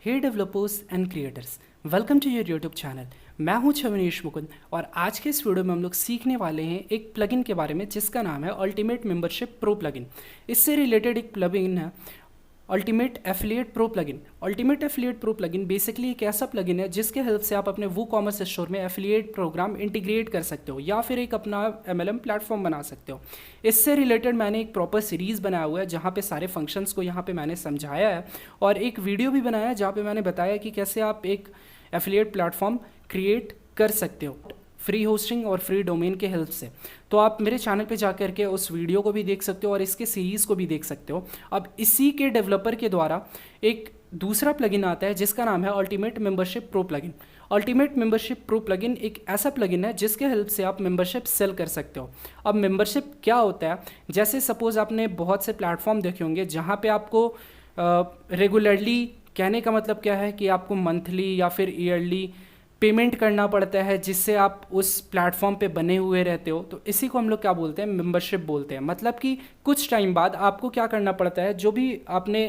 Hey developers and creators, welcome to your YouTube channel. मैं हूं छविनेश मुकुंद और आज के इस वीडियो में हम लोग सीखने वाले हैं एक प्लगइन के बारे में जिसका नाम है अल्टीमेट मेंबरशिप प्रो प्लगइन। इससे रिलेटेड एक प्लगइन है ultimate affiliate pro plugin. Ultimate affiliate pro plugin basically एक ऐसा प्लगइन है जिसके हेल्प से आप अपने वूकॉमर्स स्टोर में एफिलिएट प्रोग्राम इंटीग्रेट कर सकते हो या फिर एक अपना MLM प्लेटफॉर्म बना सकते हो। इससे रिलेटेड मैंने एक प्रॉपर सीरीज़ बनाया हुआ है जहाँ पे सारे फंक्शंस को यहाँ पे मैंने समझाया है और एक वीडियो भी बनाया है जहाँ पे मैंने बताया कि कैसे आप एक एफिलिएट प्लेटफॉर्म क्रिएट कर सकते हो फ्री होस्टिंग और फ्री डोमेन के हेल्प से। तो आप मेरे चैनल पे जाकर के उस वीडियो को भी देख सकते हो और इसके सीरीज़ को भी देख सकते हो। अब इसी के डेवलपर के द्वारा एक दूसरा प्लगइन आता है जिसका नाम है ultimate membership pro plugin. Ultimate membership pro plugin एक ऐसा प्लगइन है जिसके हेल्प से आप मेंबरशिप सेल कर सकते हो। अब मेंबरशिप क्या होता है, जैसे सपोज आपने बहुत से प्लेटफॉर्म देखे होंगे जहाँ पे आपको रेगुलरली, कहने का मतलब क्या है कि आपको मंथली या फिर ईयरली पेमेंट करना पड़ता है जिससे आप उस प्लेटफॉर्म पे बने हुए रहते हो। तो इसी को हम लोग क्या बोलते हैं, मेंबरशिप बोलते हैं। मतलब कि कुछ टाइम बाद आपको क्या करना पड़ता है, जो भी आपने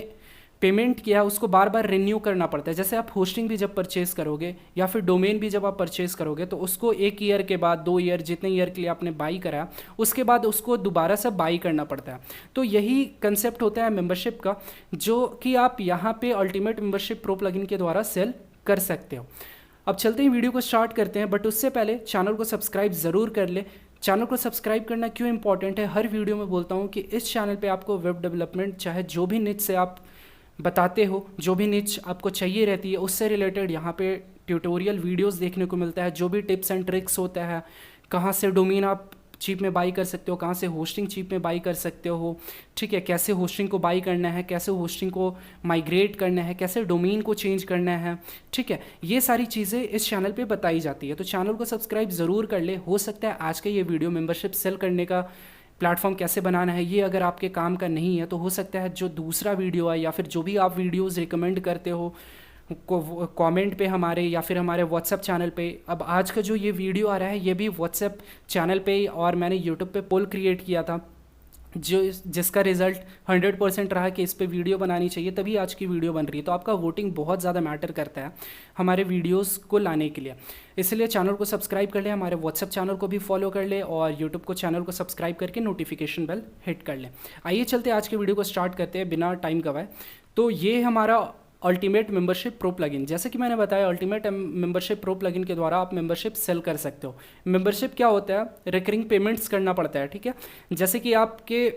पेमेंट किया उसको बार बार रिन्यू करना पड़ता है। जैसे आप होस्टिंग भी जब परचेज़ करोगे या फिर डोमेन भी जब आप परचेज़ करोगे तो उसको 1 ईयर के बाद, 2 ईयर, जितने ईयर के लिए आपने बाई करा उसके बाद उसको दोबारा से बाई करना पड़ता है। तो यही कंसेप्ट होता है मेंबरशिप का, जो कि आप यहाँ पे अल्टीमेट मेंबरशिप प्रो प्लगइन के द्वारा सेल कर सकते हो। अब चलते ही वीडियो को स्टार्ट करते हैं, बट उससे पहले चैनल को सब्सक्राइब ज़रूर कर ले। चैनल को सब्सक्राइब करना क्यों इंपॉर्टेंट है, हर वीडियो में बोलता हूँ कि इस चैनल पे आपको वेब डेवलपमेंट, चाहे जो भी निच से आप बताते हो, जो भी निच आपको चाहिए रहती है उससे रिलेटेड यहाँ पे ट्यूटोरियल वीडियोस देखने को मिलता है। जो भी टिप्स एंड ट्रिक्स होता है, कहाँ से डोमेन आप चीप में बाई कर सकते हो, कहाँ से होस्टिंग चीप में बाई कर सकते हो, ठीक है, कैसे होस्टिंग को बाई करना है, कैसे होस्टिंग को माइग्रेट करना है, कैसे डोमेन को चेंज करना है, ठीक है, ये सारी चीज़ें इस चैनल पे बताई जाती है। तो चैनल को सब्सक्राइब ज़रूर कर ले। हो सकता है आज का ये वीडियो मेंबरशिप सेल करने का प्लेटफॉर्म कैसे बनाना है ये अगर आपके काम का नहीं है तो हो सकता है जो दूसरा वीडियो है या फिर जो भी आप वीडियोज़ रिकमेंड करते हो कमेंट पे हमारे या फिर हमारे व्हाट्सएप चैनल पे। अब आज का जो ये वीडियो आ रहा है ये भी व्हाट्सएप चैनल पे और मैंने यूट्यूब पे पोल क्रिएट किया था जिसका रिजल्ट 100% रहा कि इस पे वीडियो बनानी चाहिए, तभी आज की वीडियो बन रही है। तो आपका वोटिंग बहुत ज़्यादा मैटर करता है हमारे वीडियोस को लाने के लिए, इसलिए चैनल को सब्सक्राइब कर ले, हमारे व्हाट्सएप चैनल को भी फॉलो कर ले और यूट्यूब को चैनल को सब्सक्राइब करके नोटिफिकेशन बेल हिट कर ले। आइए चलते आज के वीडियो को स्टार्ट करते हैं बिना टाइम गवाए। तो ये हमारा अल्टीमेट मेंबरशिप प्रो प्लगइन, जैसे कि मैंने बताया अल्टीमेट मेंबरशिप प्रो प्लगइन के द्वारा आप मेंबरशिप सेल कर सकते हो। मेंबरशिप क्या होता है, रिकरिंग पेमेंट्स करना पड़ता है, ठीक है। जैसे कि आपके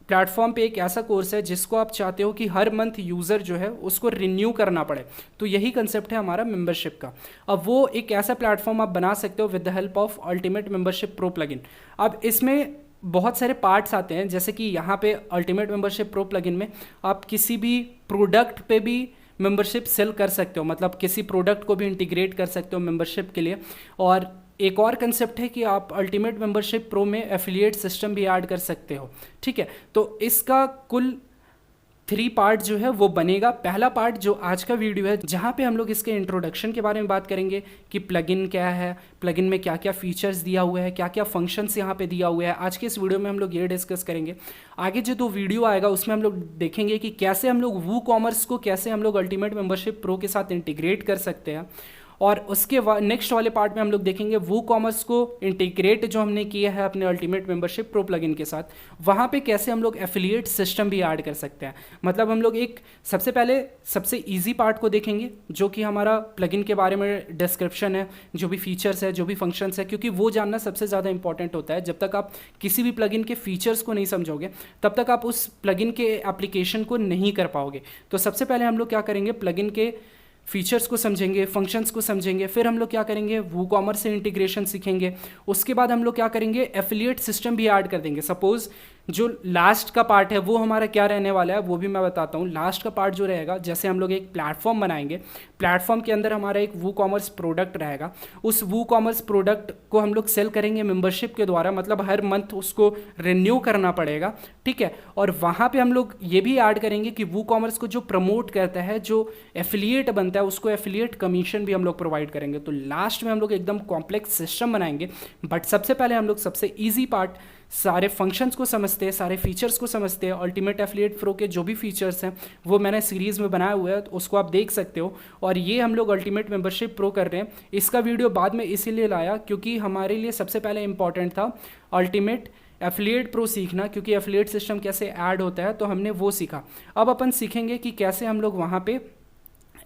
प्लेटफॉर्म पे एक ऐसा कोर्स है जिसको आप चाहते हो कि हर मंथ यूज़र जो है उसको रिन्यू करना पड़े, तो यही कंसेप्ट है हमारा मेंबरशिप का। अब वो एक ऐसा प्लेटफॉर्म आप बना सकते हो with the help of ultimate membership pro plugin. अब इसमें बहुत सारे पार्ट्स आते हैं, जैसे कि यहाँ पे अल्टीमेट मेंबरशिप प्रो प्लगइन में आप किसी भी प्रोडक्ट पे भी मेंबरशिप सेल कर सकते हो, मतलब किसी प्रोडक्ट को भी इंटीग्रेट कर सकते हो मेंबरशिप के लिए। और एक और कंसेप्ट है कि आप अल्टीमेट मेंबरशिप प्रो में एफिलिएट सिस्टम भी ऐड कर सकते हो, ठीक है। तो इसका कुल 3 पार्ट जो है वो बनेगा। पहला पार्ट जो आज का वीडियो है जहाँ पे हम लोग इसके इंट्रोडक्शन के बारे में बात करेंगे कि प्लगइन क्या है, प्लगइन में क्या क्या फीचर्स दिया हुआ है, क्या क्या फंक्शंस यहाँ पे दिया हुआ है। आज के इस वीडियो में हम लोग ये डिस्कस करेंगे। आगे जो 2 वीडियो आएगा उसमें हम लोग देखेंगे कि कैसे हम लोग वूकॉमर्स को कैसे हम लोग अल्टीमेट मेंबरशिप प्रो के साथ इंटीग्रेट कर सकते हैं। और उसके नेक्स्ट वाले पार्ट में हम लोग देखेंगे वूकॉमर्स को इंटीग्रेट जो हमने किया है अपने अल्टीमेट मेंबरशिप प्रो प्लगइन के साथ, वहाँ पे कैसे हम लोग एफिलिएट सिस्टम भी ऐड कर सकते हैं। मतलब हम लोग एक सबसे पहले सबसे इजी पार्ट को देखेंगे जो कि हमारा प्लगइन के बारे में डिस्क्रिप्शन है, जो भी फीचर्स है, जो भी फंक्शंस है, क्योंकि वो जानना सबसे ज़्यादा इंपॉर्टेंट होता है। जब तक आप किसी भी प्लगइन के फीचर्स को नहीं समझोगे तब तक आप उस प्लगइन के एप्लीकेशन को नहीं कर पाओगे। तो सबसे पहले हम लोग क्या करेंगे, प्लगइन के फीचर्स को समझेंगे, फंक्शंस को समझेंगे, फिर हम लोग क्या करेंगे, वूकॉमर्स से इंटीग्रेशन सीखेंगे। उसके बाद हम लोग क्या करेंगे, एफिलिएट सिस्टम भी ऐड कर देंगे। सपोज जो लास्ट का पार्ट है वो हमारा क्या रहने वाला है वो भी मैं बताता हूँ। लास्ट का पार्ट जो रहेगा, जैसे हम लोग एक प्लेटफॉर्म बनाएंगे, प्लेटफॉर्म के अंदर हमारा एक वूकॉमर्स प्रोडक्ट रहेगा, उस वूकॉमर्स प्रोडक्ट को हम लोग सेल करेंगे मेंबरशिप के द्वारा, मतलब हर मंथ उसको रिन्यू करना पड़ेगा, ठीक है। और वहाँ पे हम लोग ये भी ऐड करेंगे कि वूकॉमर्स को जो प्रमोट करता है, जो एफिलिएट बनता है, उसको एफिलिएट कमीशन भी हम लोग प्रोवाइड करेंगे। तो लास्ट में हम लोग एकदम कॉम्प्लेक्स सिस्टम बनाएंगे, बट सबसे पहले हम लोग सबसे ईजी पार्ट सारे फंक्शंस को समझते हैं, सारे फीचर्स को समझते हैं। अल्टीमेट एफिलिएट प्रो के जो भी फीचर्स हैं वो मैंने सीरीज़ में बनाया हुआ है, तो उसको आप देख सकते हो। और ये हम लोग अल्टीमेट मेंबरशिप प्रो कर रहे हैं। इसका वीडियो बाद में इसीलिए लाया क्योंकि हमारे लिए सबसे पहले इंपॉर्टेंट था अल्टीमेट एफिलिएट प्रो सीखना, क्योंकि एफिलिएट सिस्टम कैसे ऐड होता है तो हमने वो सीखा। अब अपन सीखेंगे कि कैसे हम लोग वहाँ पे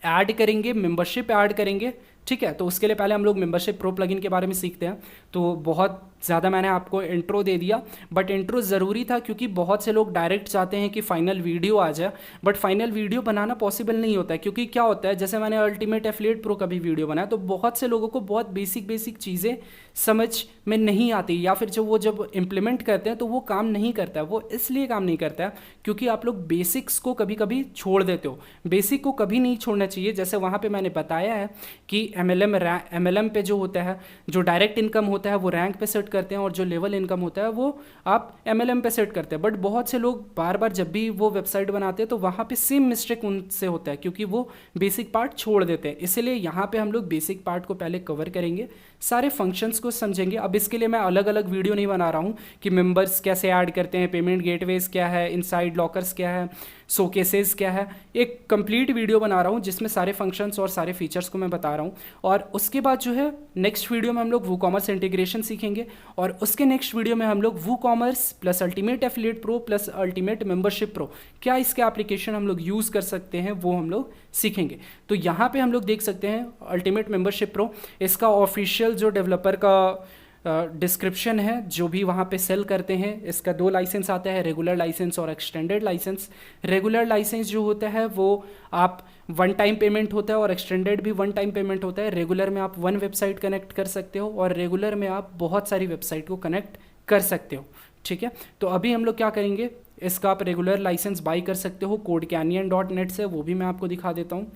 ऐड करेंगे, मेंबरशिप ऐड करेंगे। ठीक है, तो उसके लिए पहले हम लोग मेंबरशिप प्रो प्लगइन के बारे में सीखते हैं। तो बहुत ज़्यादा मैंने आपको इंट्रो दे दिया, बट इंट्रो ज़रूरी था क्योंकि बहुत से लोग डायरेक्ट चाहते हैं कि फाइनल वीडियो आ जाए, but final video banana possible नहीं होता है। क्योंकि क्या होता है, जैसे मैंने अल्टीमेट एफिलिएट प्रो का भी वीडियो बनाया, तो बहुत से लोगों को बहुत बेसिक चीज़ें समझ में नहीं आती, या फिर जब इम्प्लीमेंट करते हैं तो वो काम नहीं करता है। वो इसलिए काम नहीं करता है क्योंकि आप लोग बेसिक्स को कभी कभी छोड़ देते हो। बेसिक को कभी नहीं छोड़ना चाहिए। जैसे वहाँ पे मैंने बताया है कि एमएलएम पे जो होता है, जो डायरेक्ट इनकम होता है वो रैंक पे सेट करते हैं, और जो लेवल इनकम होता है वो आप एमएलएम पे सेट करते हैं। बट बहुत से लोग बार बार जब भी वो वेबसाइट बनाते हैं तो वहाँ पे सेम मिस्टेक उनसे होता है, क्योंकि वो बेसिक पार्ट छोड़ देते हैं। इसलिए यहाँ पे हम लोग बेसिक पार्ट को पहले कवर करेंगे, सारे फंक्शंस को समझेंगे। अब इसके लिए मैं अलग अलग वीडियो नहीं बना रहा हूँ कि मेंबर्स कैसे ऐड करते हैं, पेमेंट गेटवेज क्या है, इनसाइड लॉकर्स क्या है, शोकेसेस क्या है। एक कंप्लीट वीडियो बना रहा हूँ जिसमें सारे फंक्शंस और सारे फीचर्स को मैं बता रहा हूँ। और उसके बाद जो है नेक्स्ट वीडियो में हम लोग वूकॉमर्स इंटीग्रेशन सीखेंगे, और उसके नेक्स्ट वीडियो में हम लोग WooCommerce plus ultimate affiliate pro plus ultimate membership pro, क्या इसके एप्लीकेशन हम लोग यूज़ कर सकते हैं वो हम लोग सीखेंगे। तो यहाँ पे हम लोग देख सकते हैं अल्टीमेट मेंबरशिप प्रो, इसका ऑफिशियल जो डेवलपर का डिस्क्रिप्शन है, जो भी वहाँ पे सेल करते हैं। इसका 2 लाइसेंस आता है, रेगुलर लाइसेंस और एक्सटेंडेड लाइसेंस। रेगुलर लाइसेंस जो होता है वो आप वन टाइम पेमेंट होता है, और एक्सटेंडेड भी वन टाइम पेमेंट होता है। रेगुलर में आप 1 वेबसाइट कनेक्ट कर सकते हो, और रेगुलर में आप बहुत सारी वेबसाइट को कनेक्ट कर सकते हो। ठीक है, तो अभी हम लोग क्या करेंगे, इसका आप रेगुलर लाइसेंस बाई कर सकते हो codecanyon.net से, वो भी मैं आपको दिखा देता हूँ।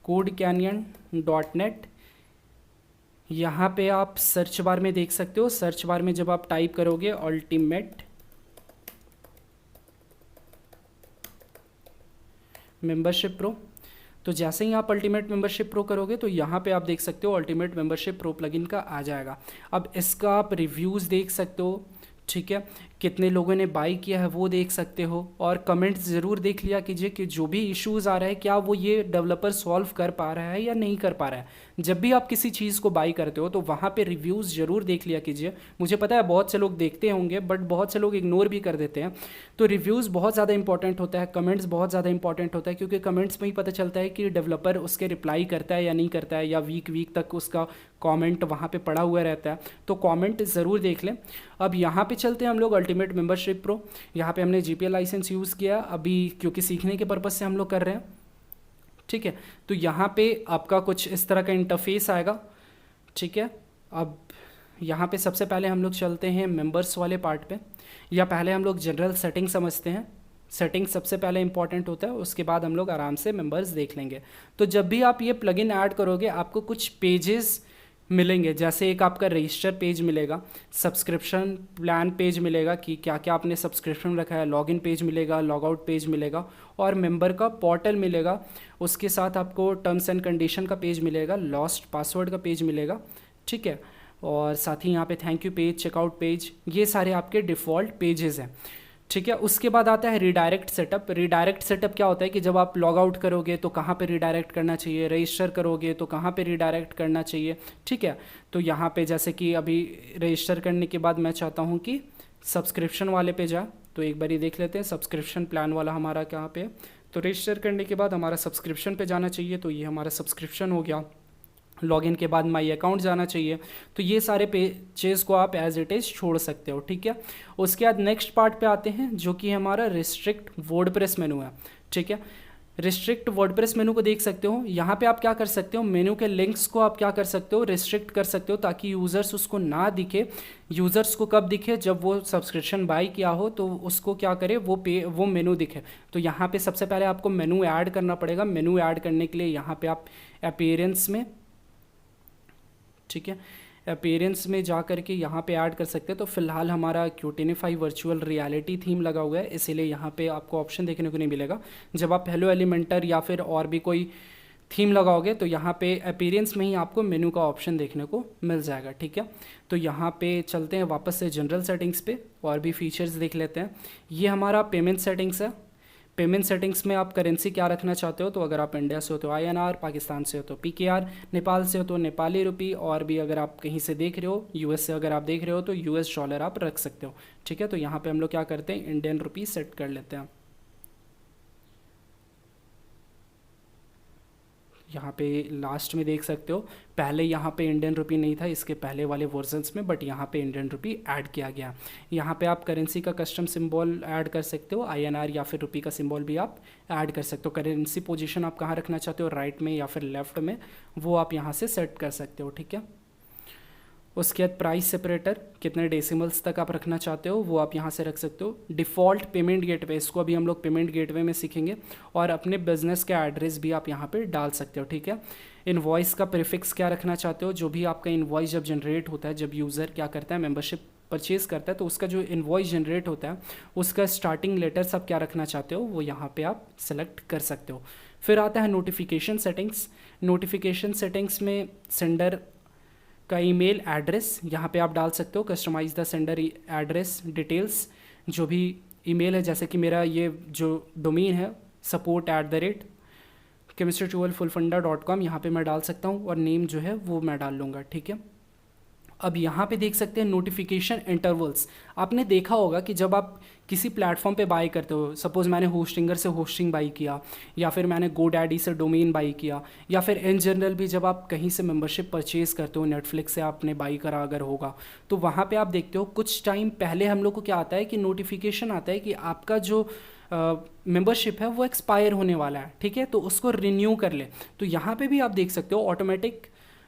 codecanyon.net, यहाँ पे आप सर्च बार में देख सकते हो। सर्च बार में जब आप टाइप करोगे अल्टीमेट मेंबरशिप प्रो, तो जैसे ही आप अल्टीमेट मेंबरशिप प्रो करोगे तो यहाँ पे आप देख सकते हो अल्टीमेट मेंबरशिप प्रो प्लगइन का आ जाएगा। अब इसका आप रिव्यूज़ देख सकते हो। ठीक है, कितने लोगों ने बाई किया है वो देख सकते हो, और कमेंट्स ज़रूर देख लिया कीजिए कि जो भी इश्यूज़ आ रहे हैं क्या वो ये डेवलपर सॉल्व कर पा रहा है या नहीं कर पा रहा है। जब भी आप किसी चीज़ को बाई करते हो तो वहाँ पे रिव्यूज़ ज़रूर देख लिया कीजिए। मुझे पता है बहुत से लोग देखते होंगे, बट बहुत से लोग इग्नोर भी कर देते हैं। तो रिव्यूज़ बहुत ज़्यादा इंपॉर्टेंट होता है, कमेंट्स बहुत ज़्यादा इंपॉर्टेंट होता है, क्योंकि कमेंट्स में ही पता चलता है कि डेवलपर उसके रिप्लाई करता है या नहीं करता है, या वीक तक उसका कमेंट वहाँ पे पड़ा हुआ रहता है। तो कमेंट ज़रूर देख लें। अब यहाँ पे चलते हैं हम लोग अल्टीमेट मेंबरशिप प्रो। यहाँ पे हमने GPL लाइसेंस यूज़ किया अभी, क्योंकि सीखने के पर्पज़ से हम लोग कर रहे हैं। ठीक है, तो यहाँ पे आपका कुछ इस तरह का इंटरफेस आएगा। ठीक है, अब यहाँ पे सबसे पहले हम लोग चलते हैं मेंबर्स वाले पार्ट पे, या पहले हम लोग जनरल सेटिंग समझते हैं। सेटिंग सबसे पहले इंपॉर्टेंट होता है, उसके बाद हम लोग आराम से मेंबर्स देख लेंगे। तो जब भी आप ये प्लगइन ऐड करोगे आपको कुछ पेजेस मिलेंगे, जैसे एक आपका रजिस्टर पेज मिलेगा, सब्सक्रिप्शन प्लान पेज मिलेगा कि क्या क्या आपने सब्सक्रिप्शन रखा है, लॉगिन पेज मिलेगा, लॉगआउट पेज मिलेगा, और मेंबर का पोर्टल मिलेगा। उसके साथ आपको टर्म्स एंड कंडीशन का पेज मिलेगा, लॉस्ट पासवर्ड का पेज मिलेगा। ठीक है, और साथ ही यहाँ पे thank you page, checkout page, ये सारे आपके डिफ़ॉल्ट पेजेस हैं। ठीक है, उसके बाद आता है रिडायरेक्ट सेटअप। रिडायरेक्ट सेटअप क्या होता है कि जब आप लॉग आउट करोगे तो कहाँ पे रिडायरेक्ट करना चाहिए, रजिस्टर करोगे तो कहाँ पे रिडायरेक्ट करना चाहिए। ठीक है, तो यहाँ पे जैसे कि अभी रजिस्टर करने के बाद मैं चाहता हूँ कि सब्सक्रिप्शन वाले पे जाए, तो एक बार ही देख लेते हैं सब्सक्रिप्शन प्लान वाला हमारा कहाँ पे है। तो रजिस्टर करने के बाद हमारा सब्सक्रिप्शन पे जाना चाहिए, तो ये हमारा सब्सक्रिप्शन हो गया। लॉगिन के बाद माई अकाउंट जाना चाहिए। तो ये सारे पेजेस को आप एज इट इज़ छोड़ सकते हो। ठीक है, उसके बाद नेक्स्ट पार्ट पे आते हैं जो कि हमारा रिस्ट्रिक्ट वर्डप्रेस मेनू है। ठीक है, रिस्ट्रिक्ट वर्डप्रेस मेनू को देख सकते हो। यहाँ पे आप क्या कर सकते हो, मेनू के लिंक्स को आप क्या कर सकते हो, रिस्ट्रिक्ट कर सकते हो, ताकि यूज़र्स उसको ना दिखे। यूज़र्स को कब दिखे, जब वो सब्सक्रिप्शन बाई किया हो तो उसको क्या करे, वो मेनू दिखे। तो यहाँ पे सबसे पहले आपको मेनू ऐड करना पड़ेगा। मेनू ऐड करने के लिए यहाँ पे आप अपीयरेंस में, ठीक है, अपीयरेंस में जा करके यहाँ पे ऐड कर सकते हैं। तो फिलहाल हमारा क्यूटिनिफाई वर्चुअल रियलिटी थीम लगा हुआ है, इसीलिए यहाँ पे आपको ऑप्शन देखने को नहीं मिलेगा। जब आप हेलो एलिमेंटर या फिर और भी कोई थीम लगाओगे तो यहाँ पे अपीयरेंस में ही आपको मेनू का ऑप्शन देखने को मिल जाएगा, ठीक है। तो यहाँ पे चलते हैं वापस से जनरल सेटिंग्स पे और भी फीचर्स देख लेते हैं। ये हमारा पेमेंट सेटिंग्स है। पेमेंट सेटिंग्स में आप करेंसी क्या रखना चाहते हो, तो अगर आप इंडिया से हो तो INR, पाकिस्तान से हो तो PKR, नेपाल से हो तो नेपाली रुपी, और भी अगर आप कहीं से देख रहे हो, US से अगर आप देख रहे हो तो US डॉलर आप रख सकते हो, ठीक है। तो यहाँ पे हम लोग क्या करते हैं, इंडियन रुपी सेट कर लेते हैं। यहाँ पे लास्ट में देख सकते हो, पहले यहाँ पे इंडियन रुपी नहीं था इसके पहले वाले वर्जन्स में, बट यहाँ पे इंडियन रुपी ऐड किया गया। यहाँ पे आप करेंसी का कस्टम सिंबल ऐड कर सकते हो, INR या फिर रुपी का सिंबल भी आप ऐड कर सकते हो। करेंसी पोजीशन आप कहाँ रखना चाहते हो, राइट में या फिर लेफ्ट में, वो आप यहाँ से सेट कर सकते हो, ठीक है। उसके बाद प्राइस सेपरेटर, कितने डेसिमल्स तक आप रखना चाहते हो वो आप यहाँ से रख सकते हो। डिफ़ॉल्ट पेमेंट गेटवे, इसको अभी हम लोग पेमेंट गेटवे में सीखेंगे, और अपने बिजनेस का एड्रेस भी आप यहाँ पे डाल सकते हो, ठीक है। इनवॉइस का प्रीफिक्स क्या रखना चाहते हो, जो भी आपका इनवॉइस जब जनरेट होता है, जब यूज़र क्या करता है, मेंबरशिप परचेज करता है, तो उसका जो इनवॉइस जनरेट होता है उसका स्टार्टिंग लेटर्स आप क्या रखना चाहते हो वो यहाँ पे आप सेलेक्ट कर सकते हो। फिर आता है नोटिफिकेशन सेटिंग्स। नोटिफिकेशन सेटिंग्स में सेंडर का ईमेल एड्रेस यहाँ पे आप डाल सकते हो, customize the sender address details, जो भी ईमेल है, जैसे कि मेरा ये जो डोमेन है support@chemistry12fullfunda.com, यहाँ पे मैं डाल सकता हूँ, और नेम जो है वो मैं डाल लूँगा, ठीक है। अब यहाँ पे देख सकते हैं नोटिफिकेशन इंटरवल्स। आपने देखा होगा कि जब आप किसी प्लेटफॉर्म पे बाई करते हो, सपोज़ मैंने होस्टिंगर से होस्टिंग बाई किया, या फिर मैंने GoDaddy से डोमेन बाई किया, या फिर इन जनरल भी जब आप कहीं से मेंबरशिप परचेज़ करते हो, नेटफ्लिक्स से आपने बाई करा अगर होगा, तो वहाँ पे आप देखते हो कुछ टाइम पहले हम लोग को क्या आता है कि नोटिफिकेशन आता है कि आपका जो मेंबरशिप है वो एक्सपायर होने वाला है, ठीक है, तो उसको रिन्यू कर ले। तो यहाँ पे भी आप देख सकते हो automatic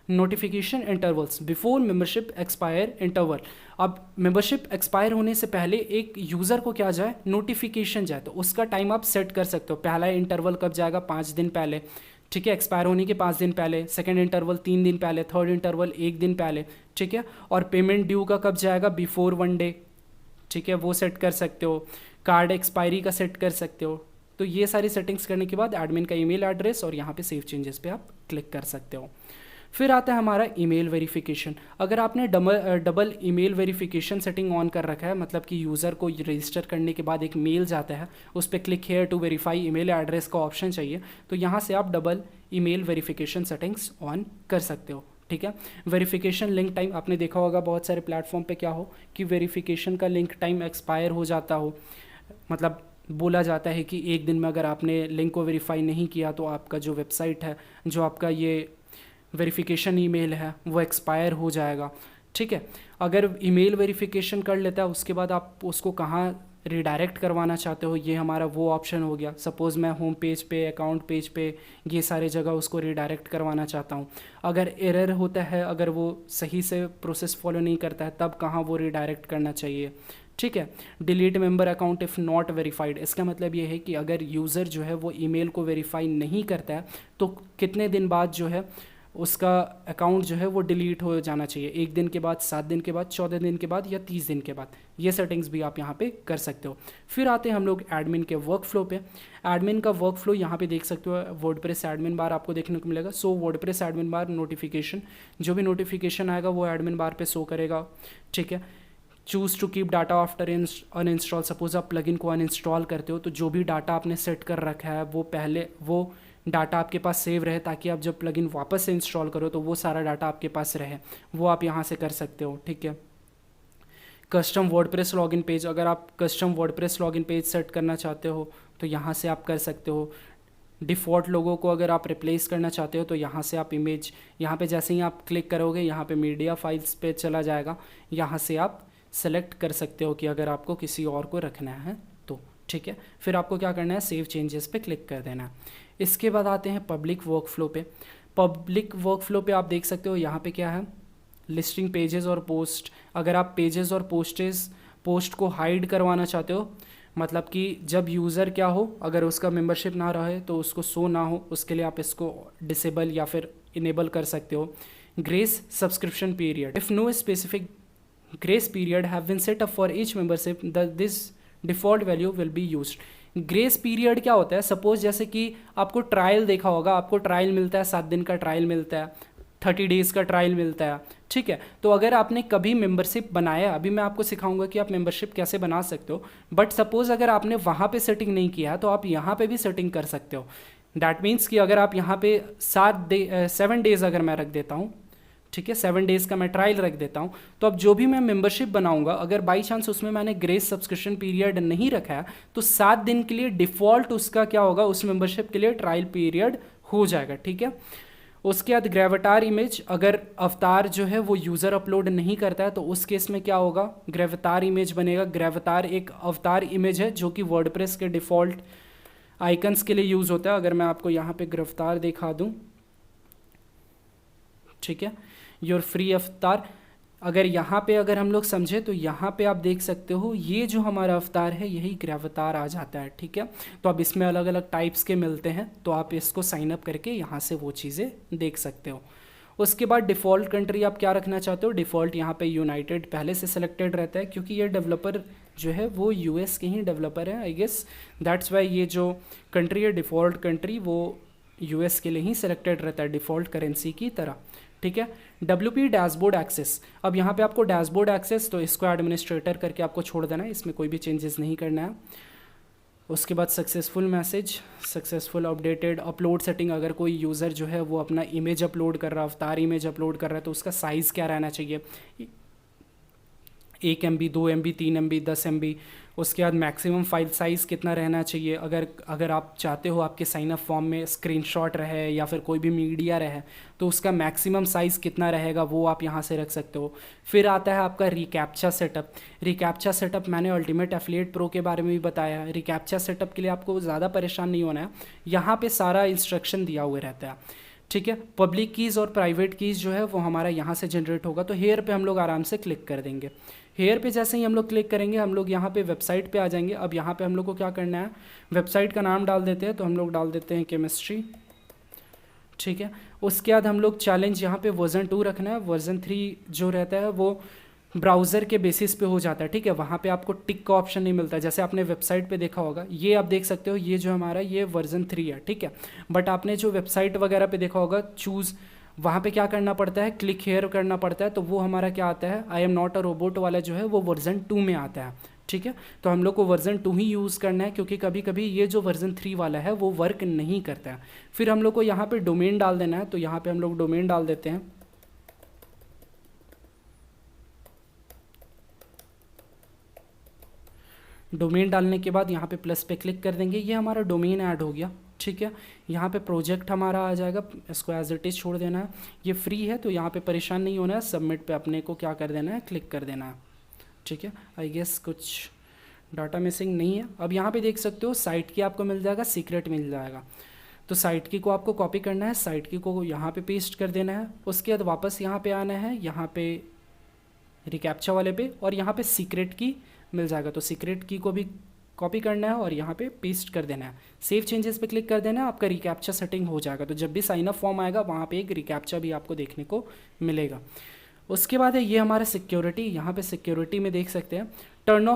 notification intervals before membership expire interval. अब मेंबरशिप एक्सपायर होने से पहले एक यूज़र को क्या जाए, नोटिफिकेशन जाए, तो उसका टाइम आप सेट कर सकते हो। पहला इंटरवल कब जाएगा, 5 दिन पहले, ठीक है, एक्सपायर होने के 5 दिन पहले। सेकंड इंटरवल 3 दिन पहले। थर्ड इंटरवल 1 दिन पहले, ठीक है। और पेमेंट ड्यू का कब जाएगा, बिफोर 1 डे, ठीक है, वो सेट कर सकते हो। कार्ड एक्सपायरी का सेट कर सकते हो। तो ये सारी सेटिंग्स करने के बाद एडमिन का ईमेल एड्रेस और यहाँ पे सेव चेंजेस पे आप क्लिक कर सकते हो। फिर आता है हमारा ईमेल वेरिफिकेशन। अगर आपने double email verification setting on कर रखा है, मतलब कि यूज़र को रजिस्टर करने के बाद एक मेल जाता है, उस पर click here to verify email address का ऑप्शन चाहिए, तो यहाँ से आप double email verification settings on कर सकते हो, ठीक है। वेरिफिकेशन लिंक टाइम, आपने देखा होगा बहुत सारे प्लेटफॉर्म पे क्या हो कि वेरिफिकेशन का लिंक टाइम एक्सपायर हो जाता हो, मतलब बोला जाता है कि 1 दिन में अगर आपने लिंक को वेरीफाई नहीं किया तो आपका जो वेबसाइट है, जो आपका ये वेरिफिकेशन ईमेल है वो एक्सपायर हो जाएगा, ठीक है। अगर ईमेल वेरिफिकेशन कर लेता है उसके बाद आप उसको कहाँ रिडायरेक्ट करवाना चाहते हो, ये हमारा वो ऑप्शन हो गया। सपोज़ मैं होम पेज पे, अकाउंट पेज पे, ये सारे जगह उसको रिडायरेक्ट करवाना चाहता हूँ। अगर एरर होता है, अगर वो सही से प्रोसेस फॉलो नहीं करता है, तब कहाँ वो रिडायरेक्ट करना चाहिए, ठीक है। Delete member account if not verified, इसका मतलब ये है कि अगर यूज़र जो है वो ईमेल को वेरीफाई नहीं करता है तो कितने दिन बाद जो है उसका अकाउंट जो है वो डिलीट हो जाना चाहिए, 1 दिन के बाद, 7 दिन के बाद, 14 दिन के बाद या 30 दिन के बाद। ये सेटिंग्स भी आप यहाँ पे कर सकते हो। फिर आते हैं हम लोग एडमिन के वर्क फ्लो पे। एडमिन का वर्क फ्लो यहाँ पे देख सकते हो, वर्डप्रेस एडमिन बार आपको देखने को मिलेगा। सो वर्डप्रेस एडमिन बार नोटिफिकेशन, जो भी नोटिफिकेशन आएगा वो एडमिन बार पे शो करेगा, ठीक है। Choose to keep data after uninstall, suppose आप प्लगइन को अनइंस्टॉल करते हो तो जो भी डाटा आपने सेट कर रखा है वो पहले वो डाटा आपके पास सेव रहे, ताकि आप जब प्लगइन वापस से इंस्टॉल करो तो वो सारा डाटा आपके पास रहे, वो आप यहाँ से कर सकते हो, ठीक है। कस्टम वर्डप्रेस लॉगिन पेज, अगर आप custom WordPress login page set करना चाहते हो तो यहाँ से आप कर सकते हो। डिफ़ॉल्ट लोगों को अगर आप रिप्लेस करना चाहते हो तो यहाँ से आप इमेज, यहाँ पे जैसे ही आप क्लिक करोगे यहाँ पे मीडिया फाइल्स पे चला जाएगा, यहाँ से आप सेलेक्ट कर सकते हो कि अगर आपको किसी और को रखना है तो, ठीक है। फिर आपको क्या करना है, सेव चेंजेस पे क्लिक कर देना है। इसके बाद आते हैं पब्लिक वर्क फ्लो पे। पब्लिक वर्क फ्लो पे आप देख सकते हो यहाँ पे क्या है, लिस्टिंग पेजेस और पोस्ट। अगर आप पेजेस और पोस्ट को हाइड करवाना चाहते हो, मतलब कि जब यूज़र क्या हो, अगर उसका मेंबरशिप ना रहे तो उसको शो ना हो, उसके लिए आप इसको डिसेबल या फिर इनेबल कर सकते हो। Grace subscription period, if no specific grace period have been set up for each membership this default value will be used. Grace period क्या होता है, सपोज जैसे कि आपको ट्रायल देखा होगा, आपको ट्रायल मिलता है, 7 दिन का ट्रायल मिलता है, 30 डेज़ का ट्रायल मिलता है, ठीक है। तो अगर आपने कभी मेंबरशिप बनाया, अभी मैं आपको सिखाऊंगा कि आप मेंबरशिप कैसे बना सकते हो, बट सपोज अगर आपने वहाँ पे सेटिंग नहीं किया तो आप यहाँ पे भी सेटिंग कर सकते हो। दैट मीन्स कि अगर आप यहाँ पे 7 डेज़ अगर मैं रख देता हूँ, ठीक है, 7 डेज़ का मैं ट्रायल रख देता हूँ, तो अब जो भी मैं मेंबरशिप बनाऊंगा, अगर बाई चांस उसमें मैंने ग्रेस सब्सक्रिप्शन पीरियड नहीं रखा है तो 7 दिन के लिए डिफ़ॉल्ट उसका क्या होगा, उस मेंबरशिप के लिए ट्रायल पीरियड हो जाएगा, ठीक है। उसके बाद ग्रेविटार इमेज, अगर अवतार जो है वो यूज़र अपलोड नहीं करता है तो उस केस में क्या होगा, ग्रेविटार इमेज बनेगा। ग्रेविटार एक अवतार इमेज है जो कि वर्डप्रेस के डिफ़ॉल्ट आइकन्स के लिए यूज़ होता है। अगर मैं आपको यहाँ पे ग्रेविटार दिखा दूँ, ठीक है, योर फ्री अवतार, अगर यहाँ पे अगर हम लोग समझे तो यहाँ पे आप देख सकते हो ये जो हमारा अवतार है यही ग्रेविटार आ जाता है, ठीक है। तो अब इसमें अलग अलग टाइप्स के मिलते हैं, तो आप इसको साइन अप करके यहाँ से वो चीज़ें देख सकते हो। उसके बाद डिफ़ॉल्ट कंट्री आप क्या रखना चाहते हो, डिफ़ॉल्ट यहाँ पे यूनाइटेड पहले से सिलेक्टेड रहता है क्योंकि ये डेवलपर जो है वो यूएस के ही डेवलपर है, आई गेस दैट्स वाई ये जो कंट्री है डिफ़ॉल्ट कंट्री वो यूएस के लिए ही सिलेक्टेड रहता है डिफ़ॉल्ट करेंसी की तरह, ठीक है। WP डैशबोर्ड एक्सेस, अब यहाँ पे आपको डैशबोर्ड एक्सेस, तो इसको एडमिनिस्ट्रेटर करके आपको छोड़ देना है, इसमें कोई भी चेंजेस नहीं करना है। उसके बाद successful message, successful updated upload setting, अगर कोई यूज़र जो है वो अपना इमेज अपलोड कर रहा है, अवतार इमेज अपलोड कर रहा है तो उसका साइज़ क्या रहना चाहिए, 1 MB, 2 MB, 3 MB, 10 MB। उसके बाद मैक्सिमम फाइल साइज़ कितना रहना चाहिए, अगर आप चाहते हो आपके साइन अप फॉर्म में स्क्रीनशॉट रहे या फिर कोई भी मीडिया रहे तो उसका मैक्सिमम साइज़ कितना रहेगा वो आप यहाँ से रख सकते हो। फिर आता है आपका रिकैप्चा सेटअप। रिकैप्चा सेटअप मैंने अल्टीमेट एफिलिएट प्रो के बारे में भी बताया है। रिकैप्चा सेटअप के लिए आपको ज़्यादा परेशान नहीं होना है, यहाँ पर सारा इंस्ट्रक्शन दिया हुआ रहता है, ठीक है। पब्लिक कीज़ और प्राइवेट कीज़ जो है वो हमारा यहाँ से जनरेट होगा, तो हेयर पे हम लोग आराम से क्लिक कर देंगे। हेयर पे जैसे ही हम लोग क्लिक करेंगे हम लोग यहाँ पे वेबसाइट पे आ जाएंगे। अब यहाँ पे हम लोग को क्या करना है, वेबसाइट का नाम डाल देते हैं, तो हम लोग डाल देते हैं केमिस्ट्री, ठीक है। उसके बाद हम लोग चैलेंज यहाँ पे वर्जन 2 रखना है, वर्जन 3 जो रहता है वो ब्राउज़र के बेसिस पे हो जाता है, ठीक है। वहाँ पे आपको टिक का ऑप्शन नहीं मिलता, जैसे आपने वेबसाइट पे देखा होगा, ये आप देख सकते हो ये जो हमारा ये वर्जन 3 है, ठीक है। बट आपने जो वेबसाइट वगैरह पे देखा होगा चूज़, वहाँ पे क्या करना पड़ता है, क्लिक हेयर करना पड़ता है, तो वो हमारा क्या आता है, I am not a robot वाला जो है वो वर्जन 2 में आता है, ठीक है। तो हम लोग को वर्जन 2 ही यूज़ करना है क्योंकि कभी कभी ये जो वर्जन 3 वाला है वो वर्क नहीं करता है। फिर हम लोग को यहाँ पे डोमेन डाल देना है, तो यहाँ पे हम लोग डोमेन डाल देते हैं। डोमेन डालने के बाद यहाँ पे प्लस पे क्लिक कर देंगे, ये हमारा डोमेन ऐड हो गया, ठीक है। यहाँ पे प्रोजेक्ट हमारा आ जाएगा, इसको एज इट इज़ छोड़ देना है, ये फ्री है तो यहाँ पे परेशान नहीं होना है। सबमिट पे अपने को क्या कर देना है, क्लिक कर देना है, ठीक है। आई गेस कुछ डाटा मिसिंग नहीं है। अब यहाँ पे देख सकते हो साइट की आपको मिल जाएगा, सीक्रेट मिल जाएगा, तो साइट की को आपको कॉपी करना है, साइट की को यहाँ पे पेस्ट कर देना है। उसके बाद वापस यहाँ पे आना है, यहाँ पे रिकैप्चा वाले पे, और यहाँ पे सीक्रेट की मिल जाएगा, तो सीक्रेट की को भी कॉपी करना है और यहाँ पे पेस्ट कर देना है। सेव चेंजेस पे क्लिक कर देना है, आपका रिकैप्चा सेटिंग हो जाएगा। तो जब भी साइन अप फॉर्म आएगा वहाँ पे एक रिकैप्चा भी आपको देखने को मिलेगा। उसके बाद है ये हमारा सिक्योरिटी, यहाँ पे सिक्योरिटी में देख सकते हैं turn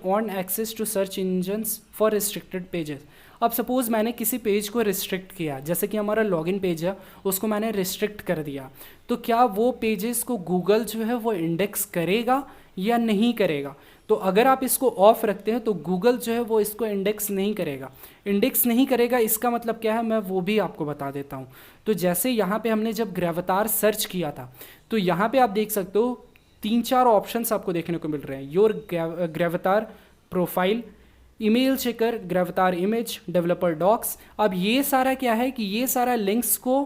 on access to search engines for restricted pages. अब सपोज़ मैंने किसी पेज को रिस्ट्रिक्ट किया, जैसे कि हमारा लॉगिन पेज है उसको मैंने रिस्ट्रिक्ट कर दिया, तो क्या वो पेजेस को गूगल जो है वो इंडेक्स करेगा या नहीं करेगा। तो अगर आप इसको ऑफ रखते हैं तो गूगल जो है वो इसको इंडेक्स नहीं करेगा। इंडेक्स नहीं करेगा इसका मतलब क्या है, मैं वो भी आपको बता देता हूँ। तो जैसे यहाँ पे हमने जब ग्रेविटार सर्च किया था तो यहाँ पे आप देख सकते हो 3-4 ऑप्शंस आपको देखने को मिल रहे हैं, your Gravatar profile, email checker, Gravatar image, developer docs. अब ये सारा क्या है कि ये सारा लिंक्स को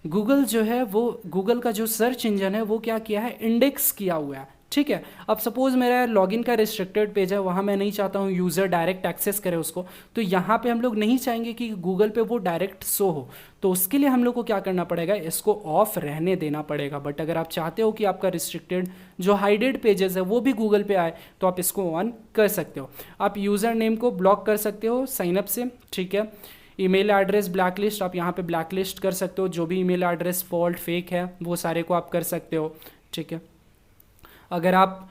गूगल जो है वो, गूगल का जो सर्च इंजन है वो क्या किया है, इंडेक्स किया हुआ है, ठीक है। अब सपोज़ मेरा लॉगिन का रिस्ट्रिक्टेड पेज है, वहाँ मैं नहीं चाहता हूँ यूज़र डायरेक्ट एक्सेस करे उसको, तो यहाँ पे हम लोग नहीं चाहेंगे कि गूगल पे वो डायरेक्ट शो हो, तो उसके लिए हम लोग को क्या करना पड़ेगा, इसको ऑफ रहने देना पड़ेगा। बट अगर आप चाहते हो कि आपका रिस्ट्रिक्टेड जो हाइडेड पेजेस है वो भी गूगल पे आए तो आप इसको ऑन कर सकते हो। आप यूज़र नेम को ब्लॉक कर सकते हो साइनअप से, ठीक है। ईमेल एड्रेस ब्लैकलिस्ट, आप यहाँ पे ब्लैकलिस्ट कर सकते हो, जो भी ईमेल एड्रेस फॉल्ट फेक है वो सारे को आप कर सकते हो, ठीक है। अगर आप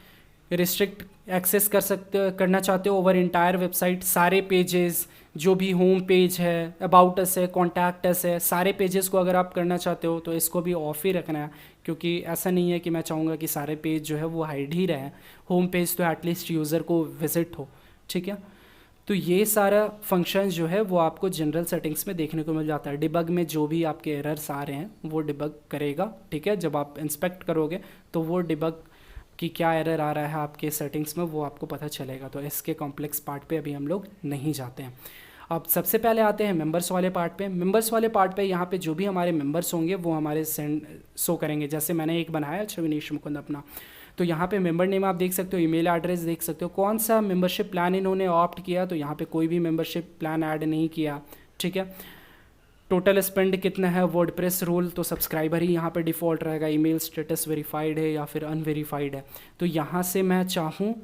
रिस्ट्रिक्ट एक्सेस करना चाहते हो ओवर इंटायर वेबसाइट, सारे पेजेस जो भी होम पेज है, अबाउट अस है, कॉन्टैक्ट अस है, सारे पेजेस को अगर आप करना चाहते हो तो इसको भी ऑफ ही रखना है, क्योंकि ऐसा नहीं है कि मैं चाहूँगा कि सारे पेज जो है वो हाइड ही रहें। होम पेज तो एटलीस्ट यूज़र को विजिट हो, ठीक है। तो ये सारा फंक्शन जो है वो आपको जनरल सेटिंग्स में देखने को मिल जाता है। डिबग में जो भी आपके एरर्स आ रहे हैं वो डिबग करेगा, ठीक है। जब आप इंस्पेक्ट करोगे तो वो डिबग कि क्या एरर आ रहा है आपके सेटिंग्स में वो आपको पता चलेगा। तो इसके कॉम्प्लेक्स पार्ट पे अभी हम लोग नहीं जाते हैं। अब सबसे पहले आते हैं मेंबर्स वाले पार्ट पे। मेंबर्स वाले पार्ट पे यहाँ पे जो भी हमारे मेंबर्स होंगे वो हमारे शो करेंगे। जैसे मैंने एक बनाया छविनीश मुकुंद अपना, तो यहाँ पे मेंबर नेम आप देख सकते हो, ईमेल एड्रेस देख सकते हो, कौन सा मेंबरशिप प्लान इन्होंने ऑप्ट किया, तो यहाँ पे कोई भी मेंबरशिप प्लान ऐड नहीं किया, ठीक है। टोटल स्पेंड कितना है, वर्डप्रेस रूल तो सब्सक्राइबर ही यहाँ पे डिफ़ॉल्ट रहेगा, ईमेल स्टेटस वेरीफाइड है या फिर अनवेरीफाइड है। तो यहाँ से मैं चाहूँ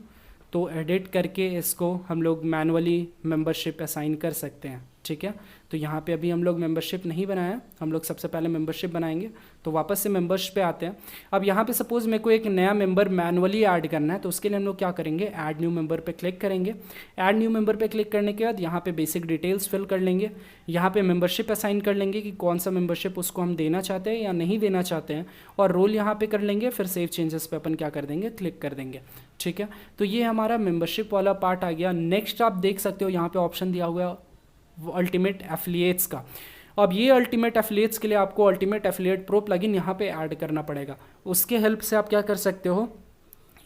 तो एडिट करके इसको हम लोग मैनुअली मेंबरशिप असाइन कर सकते हैं, ठीक है। तो यहाँ पे अभी हम लोग मेंबरशिप नहीं बनाया, हम लोग सबसे पहले मेंबरशिप बनाएंगे। तो वापस से मेंबर्स पे आते हैं। अब यहाँ पे सपोज़ मेरे को एक नया मेंबर मैनुअली ऐड करना है, तो उसके लिए हम लोग क्या करेंगे, ऐड न्यू मेंबर पे क्लिक करेंगे। ऐड न्यू मेंबर पे क्लिक करने के बाद यहाँ पे बेसिक डिटेल्स फिल कर लेंगे, यहाँ पे मेंबरशिप असाइन कर लेंगे कि कौन सा मेंबरशिप उसको हम देना चाहते हैं या नहीं देना चाहते हैं, और रोल यहाँ पे कर लेंगे। फिर सेव चेंजेस पे अपन क्या कर देंगे, क्लिक कर देंगे, ठीक है। तो ये हमारा मेंबरशिप वाला पार्ट आ गया। नेक्स्ट आप देख सकते हो यहाँ पे ऑप्शन दिया हुआ है अल्टीमेट एफिलिएट्स का। अब ये अल्टीमेट एफिलिएट्स के लिए आपको अल्टीमेट एफिलिएट प्रो प्लगइन यहाँ पे ऐड करना पड़ेगा। उसके हेल्प से आप क्या कर सकते हो,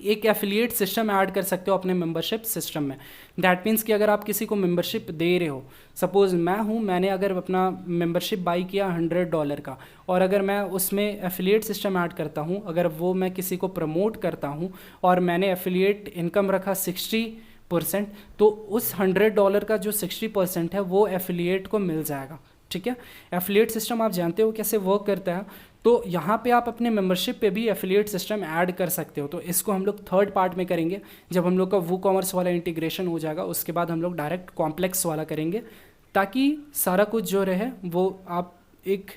एक एफिलिएट सिस्टम ऐड कर सकते हो अपने मेंबरशिप सिस्टम में। दैट मीन्स कि अगर आप किसी को मेंबरशिप दे रहे हो, सपोज़ मैं हूँ, मैंने अगर अपना मेंबरशिप बाई किया $100 का, और अगर मैं उसमें एफिलिएट सिस्टम ऐड करता हूँ, अगर वो मैं किसी को प्रमोट करता हूँ और मैंने एफिलिएट इनकम रखा 60%, तो उस $100 का जो 60% है वो एफिलिएट को मिल जाएगा, ठीक है। एफिलिएट सिस्टम आप जानते हो कैसे वर्क करता है, तो यहाँ पे आप अपने मेंबरशिप पे भी एफिलिएट सिस्टम ऐड कर सकते हो। तो इसको हम लोग थर्ड पार्ट में करेंगे, जब हम लोग का वूकॉमर्स वाला इंटीग्रेशन हो जाएगा, उसके बाद हम लोग डायरेक्ट कॉम्प्लेक्स वाला करेंगे, ताकि सारा कुछ जो रहे वो आप एक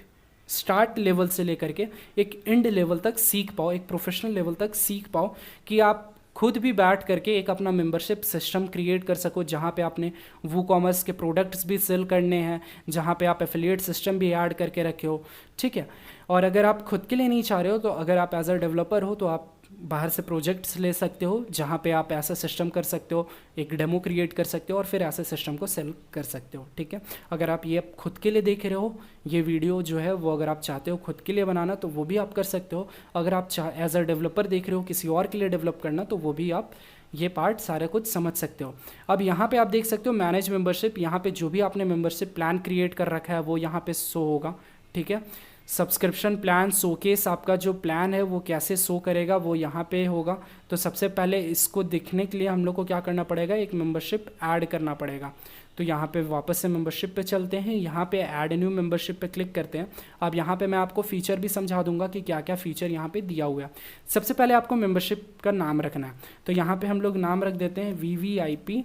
स्टार्ट लेवल से लेकर के एक एंड लेवल तक सीख पाओ, एक प्रोफेशनल लेवल तक सीख पाओ, कि आप खुद भी बैठ करके एक अपना मेंबरशिप सिस्टम क्रिएट कर सको, जहाँ पे आपने वूकॉमर्स के प्रोडक्ट्स भी सेल करने हैं, जहाँ पे आप एफिलिएट सिस्टम भी ऐड करके रखे हो, ठीक है। और अगर आप खुद के लिए नहीं चाह रहे हो, तो अगर आप एज अ डेवलपर हो तो आप बाहर से प्रोजेक्ट्स ले सकते हो, जहाँ पे आप ऐसा सिस्टम कर सकते हो, एक डेमो क्रिएट कर सकते हो और फिर ऐसे सिस्टम को सेल कर सकते हो, ठीक है। अगर आप ये खुद के लिए देख रहे हो ये वीडियो जो है, वो अगर आप चाहते हो खुद के लिए बनाना तो वो भी आप कर सकते हो। अगर आप एज अ डेवलपर देख रहे हो किसी और के लिए डेवलप करना, तो वो भी आप ये पार्ट सारा कुछ समझ सकते हो। अब यहाँ पे आप देख सकते हो मैनेज मेंबरशिप, यहाँ पे जो भी आपने मेंबरशिप प्लान क्रिएट कर रखा है वो यहाँ पे शो होगा, ठीक है। सब्सक्रिप्शन प्लान शोकेस, आपका जो प्लान है वो कैसे शो करेगा वो यहाँ पे होगा। तो सबसे पहले इसको दिखने के लिए हम लोग को क्या करना पड़ेगा, एक मेंबरशिप ऐड करना पड़ेगा। तो यहाँ पे वापस से मेंबरशिप पे चलते हैं, यहाँ पे ऐड न्यू मेंबरशिप पे क्लिक करते हैं। अब यहाँ पे मैं आपको फ़ीचर भी समझा दूंगा कि क्या क्या फ़ीचर यहाँ पे दिया हुआ है। सबसे पहले आपको मेंबरशिप का नाम रखना है, तो यहाँ पे हम लोग नाम रख देते हैं VVIP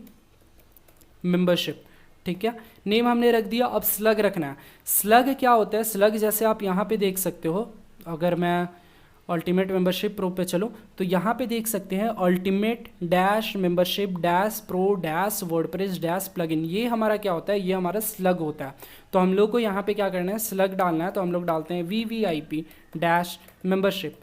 मेंबरशिप, ठीक है। नेम हमने रख दिया। अब स्लग रखना है। स्लग क्या होता है, स्लग जैसे आप यहाँ पे देख सकते हो, अगर मैं अल्टीमेट मेंबरशिप प्रो पे चलो तो यहाँ पे देख सकते हैं ultimate dash membership dash pro dash WordPress dash plugin, ये हमारा क्या होता है, ये हमारा स्लग होता है। तो हम लोग को यहाँ पे क्या करना है, स्लग डालना है। तो हम लोग डालते हैं VVIP डैश मेंबरशिप,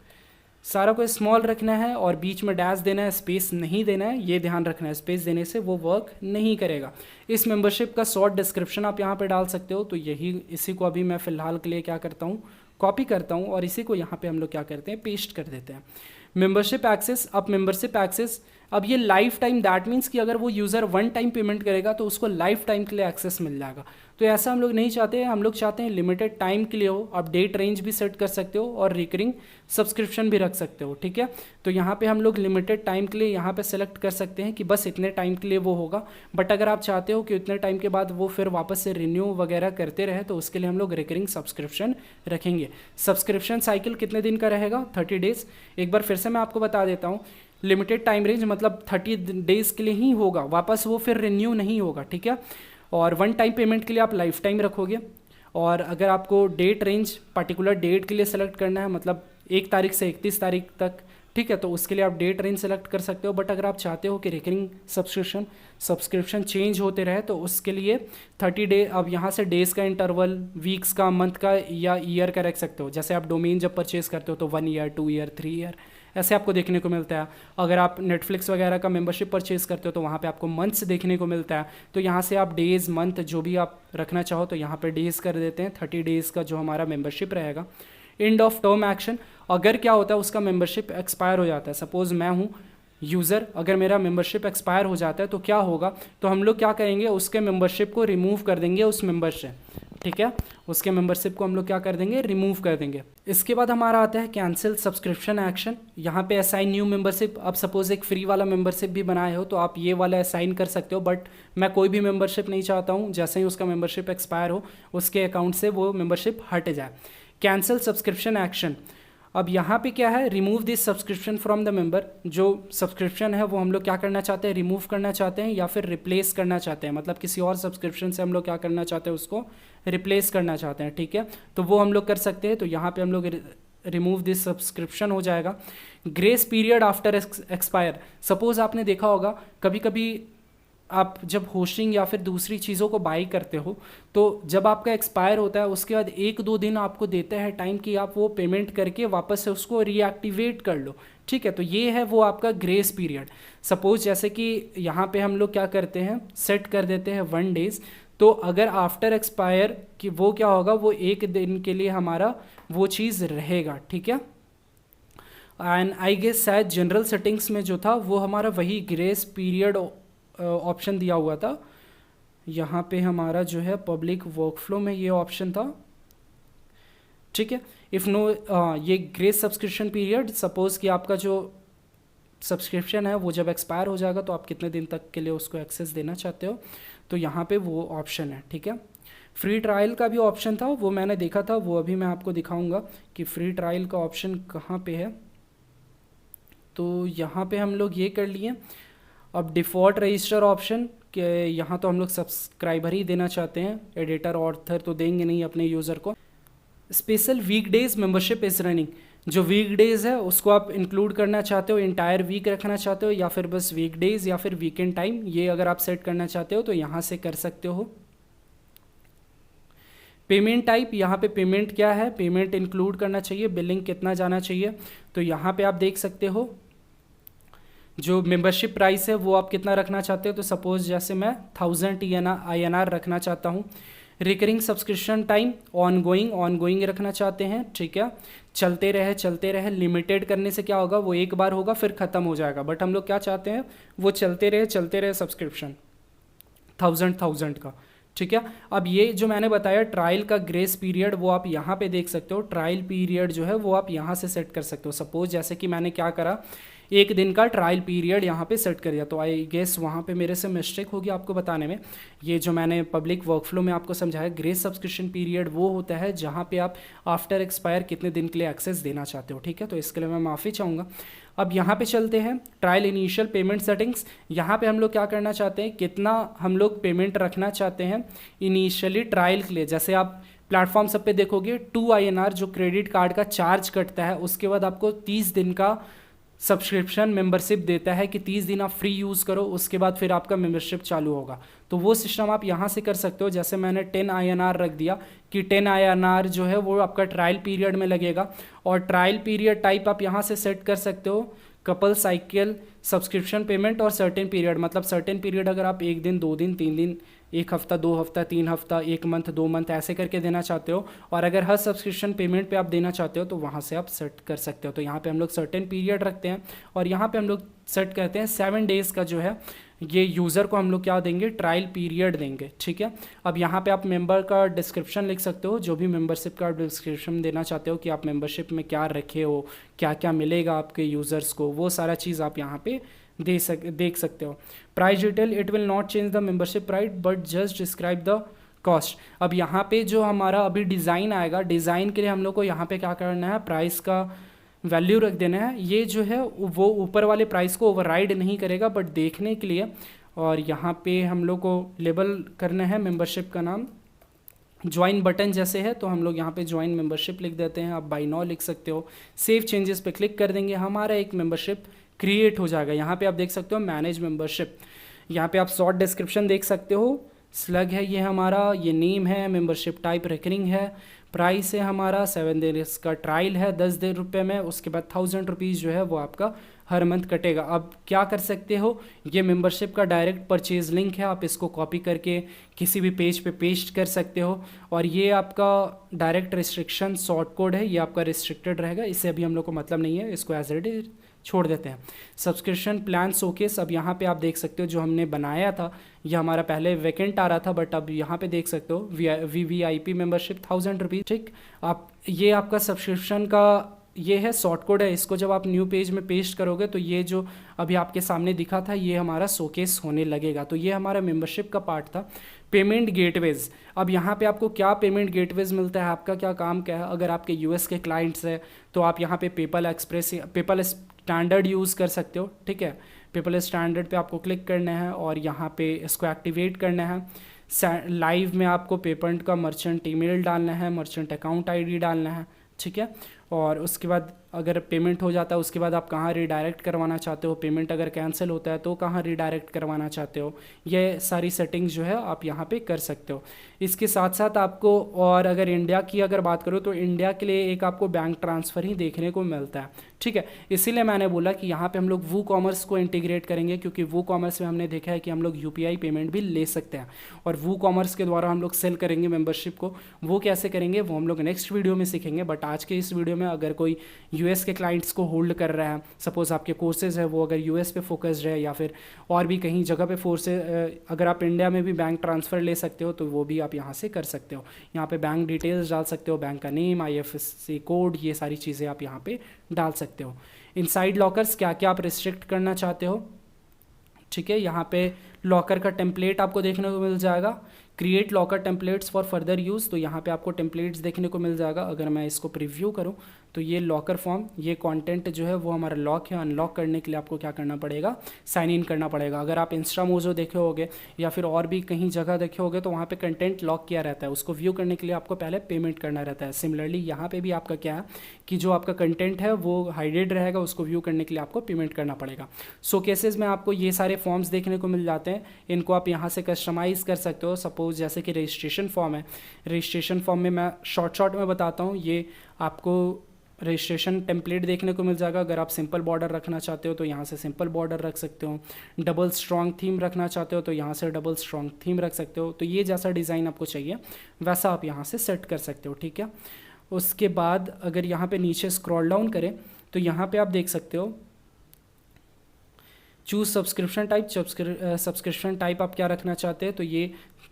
सारा को स्मॉल रखना है और बीच में डैश देना है, स्पेस नहीं देना है, ये ध्यान रखना है, स्पेस देने से वो वर्क नहीं करेगा। इस मेंबरशिप का शॉर्ट डिस्क्रिप्शन आप यहाँ पे डाल सकते हो। तो इसी को अभी मैं फ़िलहाल के लिए क्या करता हूँ, कॉपी करता हूँ और इसी को यहाँ पे हम लोग क्या करते हैं, पेस्ट कर देते हैं। मेंबरशिप एक्सेस, अब मेंबरशिप एक्सेस, अब ये लाइफ टाइम, दैट मीन्स कि अगर वो यूज़र वन टाइम पेमेंट करेगा तो उसको लाइफ टाइम के लिए एक्सेस मिल जाएगा। तो ऐसा हम लोग नहीं चाहते हैं, हम लोग चाहते हैं लिमिटेड टाइम के लिए हो। आप डेट रेंज भी सेट कर सकते हो और रिकरिंग सब्सक्रिप्शन भी रख सकते हो, ठीक है। तो यहाँ पे हम लोग लिमिटेड टाइम के लिए यहाँ पे सेलेक्ट कर सकते हैं कि बस इतने टाइम के लिए वो होगा। बट अगर आप चाहते हो कि इतने टाइम के बाद वो फिर वापस से रिन्यू वगैरह करते रहे, तो उसके लिए हम लोग रिकरिंग सब्सक्रिप्शन रखेंगे। सब्सक्रिप्शन साइकिल कितने दिन का रहेगा, 30 डेज़। एक बार फिर से मैं आपको बता देता हूँ, लिमिटेड टाइम रेंज मतलब 30 डेज़ के लिए ही होगा, वापस वो फिर रिन्यू नहीं होगा, ठीक है। और वन टाइम पेमेंट के लिए आप लाइफ टाइम रखोगे। और अगर आपको डेट रेंज पर्टिकुलर डेट के लिए सेलेक्ट करना है, मतलब 1 तारीख से 31 तारीख तक, ठीक है। तो उसके लिए आप डेट रेंज सेलेक्ट कर सकते हो, बट अगर आप चाहते हो कि रिकरिंग सब्सक्रिप्शन चेंज होते रहे तो उसके लिए 30 डे, अब यहाँ से डेज़ का इंटरवल, वीक्स का, मंथ का या ईयर का रख सकते हो। जैसे आप डोमेन जब परचेज करते हो तो 1 ईयर, 2 ईयर, 3 ईयर ऐसे आपको देखने को मिलता है। अगर आप नेटफ्लिक्स वगैरह का मेंबरशिप परचेज करते हो तो वहाँ पे आपको मंथ्स देखने को मिलता है। तो यहाँ से आप डेज़, मंथ जो भी आप रखना चाहो तो यहाँ पे डेज़ कर देते हैं। 30 डेज़ का जो हमारा मेंबरशिप रहेगा। एंड ऑफ टर्म एक्शन, अगर क्या होता है उसका मेंबरशिप एक्सपायर हो जाता है, सपोज़ मैं हूँ यूज़र, अगर मेरा मेंबरशिप एक्सपायर हो जाता है तो क्या होगा, तो हम लोग क्या करेंगे, उसके मेंबरशिप को रिमूव कर देंगे उस मेंबर से, ठीक है। उसके मेंबरशिप को हम लोग क्या कर देंगे, रिमूव कर देंगे। इसके बाद हमारा आता है कैंसिल सब्सक्रिप्शन एक्शन। यहाँ पे असाइन न्यू मेंबरशिप, अब सपोज एक फ्री वाला मेंबरशिप भी बनाए हो तो आप ये वाला असाइन कर सकते हो, बट मैं कोई भी मेंबरशिप नहीं चाहता हूँ, जैसे ही उसका मेंबरशिप एक्सपायर हो उसके अकाउंट से वो मेंबरशिप हट जाए। कैंसिल सब्सक्रिप्शन एक्शन, अब यहाँ पे क्या है, remove this subscription from the member. जो सब्सक्रिप्शन है वो हम लोग क्या करना चाहते हैं, रिमूव करना चाहते हैं या फिर रिप्लेस करना चाहते हैं, मतलब किसी और सब्सक्रिप्शन से हम लोग क्या करना चाहते हैं, उसको रिप्लेस करना चाहते हैं, ठीक है। तो वो हम लोग कर सकते हैं। तो यहाँ पे हम लोग रिमूव दिस सब्सक्रिप्शन हो जाएगा। Grace period after expire, suppose आपने देखा होगा कभी कभी आप जब होस्टिंग या फिर दूसरी चीज़ों को बाई करते हो तो जब आपका एक्सपायर होता है उसके बाद 1-2 दिन आपको देता है टाइम कि आप वो पेमेंट करके वापस से उसको रीएक्टिवेट कर लो, ठीक है। तो ये है वो आपका ग्रेस पीरियड। सपोज जैसे कि यहाँ पे हम लोग क्या करते हैं, सेट कर देते हैं 1 डेज़। तो अगर आफ्टर एक्सपायर कि वो क्या होगा, वो 1 दिन के लिए हमारा वो चीज़ रहेगा, ठीक है। एंड आई गेस शायद जनरल सेटिंग्स में जो था वो हमारा वही ग्रेस पीरियड ऑप्शन दिया हुआ था। यहाँ पे हमारा जो है पब्लिक वर्कफ्लो में ये ऑप्शन था, ठीक है। इफ़ नो, ये ग्रेस सब्सक्रिप्शन पीरियड, सपोज़ कि आपका जो सब्सक्रिप्शन है वो जब एक्सपायर हो जाएगा तो आप कितने दिन तक के लिए उसको एक्सेस देना चाहते हो, तो यहाँ पे वो ऑप्शन है, ठीक है। फ्री ट्रायल का भी ऑप्शन था, वो मैंने देखा था, वो अभी मैं आपको दिखाऊंगा कि फ्री ट्रायल का ऑप्शन कहाँ पे है। तो यहाँ पे हम लोग ये कर लिए। अब डिफ़ॉल्ट रजिस्टर ऑप्शन के यहाँ तो हम लोग सब्सक्राइबर ही देना चाहते हैं, एडिटर ऑथर तो देंगे नहीं अपने यूज़र को। Special weekdays membership is running, जो वीकडेज है उसको आप इंक्लूड करना चाहते हो, इंटायर वीक रखना चाहते हो या फिर बस वीकडेज या फिर वीकेंड टाइम, ये अगर आप सेट करना चाहते हो तो यहाँ से कर सकते हो। पेमेंट टाइप, यहाँ पे पेमेंट क्या है, पेमेंट इंक्लूड करना चाहिए, बिलिंग कितना जाना चाहिए, तो यहाँ पे आप देख सकते हो जो मेंबरशिप प्राइस है वो आप कितना रखना चाहते हो। तो सपोज़ जैसे मैं 1000 INR रखना चाहता हूँ। रिकरिंग सब्सक्रिप्शन टाइम ऑनगोइंग रखना चाहते हैं, ठीक है। चलते रहे। लिमिटेड करने से क्या होगा, वो एक बार होगा फिर ख़त्म हो जाएगा, बट हम लोग क्या चाहते हैं, वो चलते रहे सब्सक्रिप्शन 1000 का, ठीक है। अब ये जो मैंने बताया ट्रायल का ग्रेस पीरियड, वो आप यहाँ पे देख सकते हो। ट्रायल पीरियड जो है वो आप यहाँ से सेट कर सकते हो। सपोज जैसे कि मैंने क्या करा, 1 दिन का ट्रायल पीरियड यहाँ पे सेट कर दिया, तो आई गेस वहाँ पे मेरे से मिस्टेक होगी आपको बताने में। ये जो मैंने पब्लिक वर्कफ्लो में आपको समझाया, ग्रेस सब्सक्रिप्शन पीरियड वो होता है जहाँ पे आप आफ्टर एक्सपायर कितने दिन के लिए एक्सेस देना चाहते हो, ठीक है। तो इसके लिए मैं माफ़ी चाहूँगा। अब यहाँ पे चलते हैं ट्रायल इनिशियल पेमेंट सेटिंग्स। यहाँ पे हम लोग क्या करना चाहते हैं, कितना हम लोग पेमेंट रखना चाहते हैं इनिशियली ट्रायल के लिए। जैसे आप प्लेटफॉर्म सब पे देखोगे 2 INR जो क्रेडिट कार्ड का चार्ज कटता है, उसके बाद आपको 30 दिन का सब्सक्रिप्शन मेंबरशिप देता है कि 30 दिन आप फ्री यूज़ करो, उसके बाद फिर आपका मेंबरशिप चालू होगा। तो वो सिस्टम आप यहाँ से कर सकते हो। जैसे मैंने 10 INR रख दिया कि 10 INR जो है वो आपका ट्रायल पीरियड में लगेगा, और ट्रायल पीरियड टाइप आप यहाँ से सेट कर सकते हो कपल साइकिल सब्सक्रिप्शन पेमेंट और सर्टेन पीरियड, मतलब सर्टेन पीरियड अगर आप 1 दिन, 2 दिन, 3 दिन, 1 हफ्ता, 2 हफ्ता, 3 हफ्ता, 1 मंथ, 2 मंथ ऐसे करके देना चाहते हो, और अगर हर सब्सक्रिप्शन पेमेंट पे आप देना चाहते हो तो वहाँ से आप सेट कर सकते हो। तो यहाँ पे हम लोग सर्टेन पीरियड रखते हैं, और यहाँ पे हम लोग सेट करते हैं 7 डेज़ का जो है ये यूज़र को हम लोग क्या देंगे, ट्रायल पीरियड देंगे, ठीक है। अब यहाँ पे आप मेंबर का डिस्क्रिप्शन लिख सकते हो, जो भी मेंबरशिप का डिस्क्रिप्शन देना चाहते हो कि आप मेंबरशिप में क्या रखे हो, क्या क्या मिलेगा आपके यूज़र्स को, वो सारा चीज़ आप यहाँ पे देख सकते हो। Price detail, it will not change the membership price but just describe the cost. अब यहाँ पे जो हमारा अभी डिज़ाइन आएगा, डिज़ाइन के लिए हम लोग को यहाँ पे क्या करना है, प्राइस का वैल्यू रख देना है। ये जो है वो ऊपर वाले प्राइस को ओवरराइड नहीं करेगा, बट देखने के लिए, और यहाँ पे हम लोग को लेबल करना है मेंबरशिप का नाम ज्वाइन बटन जैसे है तो हम लोग यहाँ पे ज्वाइन मेंबरशिप लिख देते हैं, आप बाय नाउ लिख सकते हो। सेव चेंजेस पे क्लिक कर देंगे, हमारा एक मेंबरशिप क्रिएट हो जाएगा। यहाँ पे आप देख सकते हो मैनेज मेंबरशिप, यहाँ पे आप शॉर्ट डिस्क्रिप्शन देख सकते हो। स्लग है ये हमारा, ये नेम है, मेंबरशिप टाइप रिकरिंग है, प्राइस है हमारा 7 दिन इसका ट्रायल है 10 दिन रुपये में, उसके बाद 1000 रुपीज़ जो है वो आपका हर मंथ कटेगा। अब क्या कर सकते हो, ये मेंबरशिप का डायरेक्ट परचेज लिंक है, आप इसको कॉपी करके किसी भी पेज पे पेस्ट कर सकते हो। और ये आपका डायरेक्ट रिस्ट्रिक्शन शॉर्ट कोड है, ये आपका रिस्ट्रिक्टेड रहेगा, इससे अभी हम लोग को मतलब नहीं है, इसको एज इट इज छोड़ देते हैं। सब्सक्रिप्शन प्लान शोकेस, अब यहाँ पे आप देख सकते हो जो हमने बनाया था ये हमारा पहले वैकेंट आ रहा था, बट अब यहाँ पे देख सकते हो VVIP मेंबरशिप 1000 रुपीज़, ठीक। आप ये आपका सब्सक्रिप्शन का ये है शॉर्ट कोड है, इसको जब आप न्यू पेज में पेस्ट करोगे तो ये जो अभी आपके सामने दिखा था ये हमारा शोकेस होने लगेगा। तो ये हमारा मेंबरशिप का पार्ट था। पेमेंट गेटवेज, अब यहाँ पे आपको क्या पेमेंट गेटवेज मिलता है, आपका क्या काम क्या है। अगर आपके US के क्लाइंट्स है तो आप यहाँ पे PayPal express, PayPal standard use कर सकते हो, ठीक है। पेपल स्टैंडर्ड पे आपको क्लिक करना है और यहाँ पे इसको एक्टिवेट करना है। लाइव में आपको पेमेंट का मर्चेंट ईमेल डालना है, मर्चेंट अकाउंट ID डालना है, ठीक है। और उसके बाद अगर पेमेंट हो जाता है उसके बाद आप कहाँ रिडायरेक्ट करवाना चाहते हो, पेमेंट अगर कैंसिल होता है तो कहाँ रिडायरेक्ट करवाना चाहते हो, ये सारी सेटिंग्स जो है आप यहाँ पे कर सकते हो। इसके साथ साथ आपको, और अगर इंडिया की अगर बात करो तो इंडिया के लिए एक आपको बैंक ट्रांसफ़र ही देखने को मिलता है, ठीक है। इसीलिए मैंने बोला कि यहाँ पे हम लोग WooCommerce को इंटीग्रेट करेंगे, क्योंकि WooCommerce में हमने देखा है कि हम लोग UPI पेमेंट भी ले सकते हैं और WooCommerce के द्वारा हम लोग सेल करेंगे मेंबरशिप को। वो कैसे करेंगे वो हम लोग नेक्स्ट वीडियो में सीखेंगे, बट आज के इस वीडियो में अगर कोई US के क्लाइंट्स को होल्ड कर रहा है, सपोज़ आपके कोर्सेज है वो अगर US पे फोकस्ड है या फिर और भी कहीं जगह पे अगर आप इंडिया में भी बैंक ट्रांसफ़र ले सकते हो तो वो भी आप यहाँ से कर सकते हो। यहाँ पे बैंक डिटेल्स डाल सकते हो, बैंक का नेम, IFSC कोड, ये सारी चीज़ें आप यहाँ पे डाल सकते हो। इनसाइड लॉकर्स, क्या क्या आप रिस्ट्रिक्ट करना चाहते हो, ठीक है। यहाँ पे लॉकर का टेम्पलेट आपको देखने को मिल जाएगा, create locker templates for further use, तो यहाँ पे आपको टेम्पलेट्स देखने को मिल जाएगा। अगर मैं इसको प्रीव्यू करूँ तो ये लॉकर फॉर्म, ये कंटेंट जो है वो हमारा लॉक है। अनलॉक करने के लिए आपको क्या करना पड़ेगा, साइन इन करना पड़ेगा। अगर आप इंस्टामोजो देखे होगे या फिर और भी कहीं जगह देखे होगे तो वहाँ पे कंटेंट लॉक किया रहता है, उसको व्यू करने के लिए आपको पहले पेमेंट करना रहता है। सिमिलरली यहाँ पे भी आपका क्या है कि जो आपका कंटेंट है वो हाइडेड रहेगा, उसको व्यू करने के लिए आपको पेमेंट करना पड़ेगा। सो केसेस में आपको ये सारे फॉर्म्स देखने को मिल जाते हैं, इनको आप यहाँ से कस्टमाइज़ कर सकते हो। सपोज जैसे कि रजिस्ट्रेशन फॉर्म है, रजिस्ट्रेशन फॉर्म में मैं शॉर्ट में बताता हूँ, ये आपको रजिस्ट्रेशन टेम्पलेट देखने को मिल जाएगा। अगर आप सिंपल बॉर्डर रखना चाहते हो तो यहाँ से सिंपल बॉर्डर रख सकते हो, डबल स्ट्रॉन्ग थीम रखना चाहते हो तो यहाँ से डबल स्ट्रॉन्ग थीम रख सकते हो। तो ये जैसा डिज़ाइन आपको चाहिए वैसा आप यहाँ से सेट कर सकते हो, ठीक है। उसके बाद अगर यहाँ पे नीचे स्क्रॉल डाउन करें तो यहाँ पे आप देख सकते हो choose subscription type, subscription type आप क्या रखना चाहते हैं। तो ये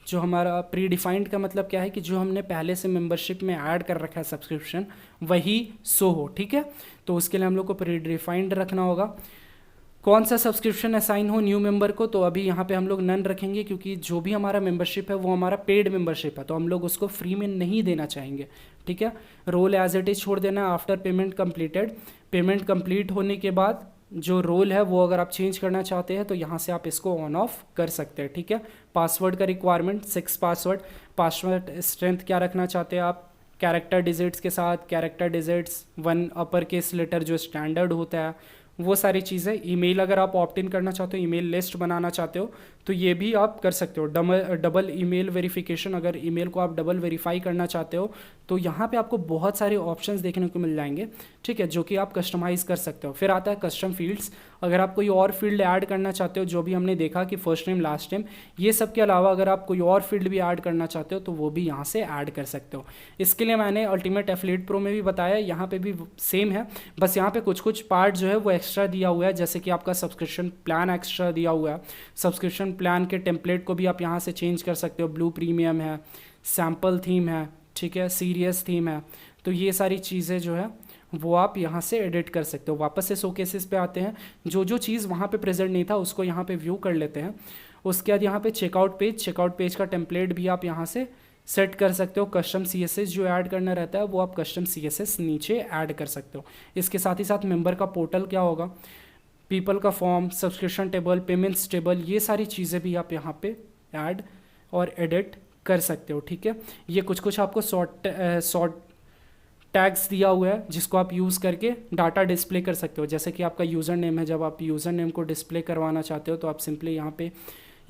जो हमारा प्री डिफाइंड का मतलब क्या है कि जो हमने पहले से मेंबरशिप में ऐड कर रखा है सब्सक्रिप्शन वही शो हो, ठीक है। तो उसके लिए हम लोग को प्री डिफाइंड रखना होगा। कौन सा सब्सक्रिप्शन असाइन हो न्यू मेंबर को, तो अभी यहाँ पे हम लोग नन रखेंगे, क्योंकि जो भी हमारा मेंबरशिप है वो हमारा पेड मेंबरशिप है, तो हम लोग उसको फ्री में नहीं देना चाहेंगे, ठीक है। रोल एज इट इज छोड़ देना। After payment completed, payment complete होने के बाद जो रोल है वो अगर आप चेंज करना चाहते हैं तो यहाँ से आप इसको ऑन ऑफ कर सकते हैं, ठीक है। पासवर्ड का रिक्वायरमेंट 6 पासवर्ड स्ट्रेंथ क्या रखना चाहते हैं आप, कैरेक्टर डिजिट्स के साथ, character digits 1 upper case letter जो स्टैंडर्ड होता है वो सारी चीज़ें। ईमेल अगर आप ऑप्ट इन करना चाहते हो, ईमेल लिस्ट बनाना चाहते हो तो ये भी आप कर सकते हो। डबल ईमेल वेरिफिकेशन, अगर ईमेल को आप डबल वेरीफाई करना चाहते हो तो यहाँ पे आपको बहुत सारे ऑप्शंस देखने को मिल जाएंगे, ठीक है, जो कि आप कस्टमाइज़ कर सकते हो। फिर आता है कस्टम फील्ड्स, अगर आप कोई और फील्ड ऐड करना चाहते हो, जो भी हमने देखा कि फर्स्ट नेम लास्ट नेम, ये सब के अलावा अगर आप कोई और फील्ड भी ऐड करना चाहते हो तो वो भी यहाँ से ऐड कर सकते हो। इसके लिए मैंने अल्टीमेट एफिलिएट प्रो में भी बताया, यहाँ पे भी सेम है, बस यहाँ पे कुछ कुछ पार्ट जो है वो एक्स्ट्रा दिया हुआ है, जैसे कि आपका सब्सक्रिप्शन प्लान एक्स्ट्रा दिया हुआ है। सब्सक्रिप्शन प्लान के टेम्पलेट को भी आप यहाँ से चेंज कर सकते हो। ब्लू प्रीमियम है, सैम्पल थीम है, ठीक है, सीरियस थीम है, तो ये सारी चीज़ें जो है वो आप यहाँ से एडिट कर सकते हो। वापस से शोकेसेस पे आते हैं, जो जो चीज़ वहाँ पे प्रेजेंट नहीं था उसको यहाँ पे व्यू कर लेते हैं। उसके बाद यहाँ पे चेकआउट पेज का टेम्पलेट भी आप यहाँ से सेट कर सकते हो। कस्टम CSS जो ऐड करना रहता है वो आप कस्टम CSS नीचे ऐड कर सकते हो। इसके साथ ही साथ मेंबर का पोर्टल क्या होगा, पीपल का form, subscription table, payments table, ये सारी चीज़ें भी आप यहाँ पे ऐड और एडिट कर सकते हो। ठीक है, ये कुछ कुछ आपको शॉर्ट टैग्स दिया हुआ है जिसको आप यूज़ करके डाटा डिस्प्ले कर सकते हो। जैसे कि आपका यूज़र नेम है, जब आप यूज़र नेम को डिस्प्ले करवाना चाहते हो तो आप सिंपली यहाँ पे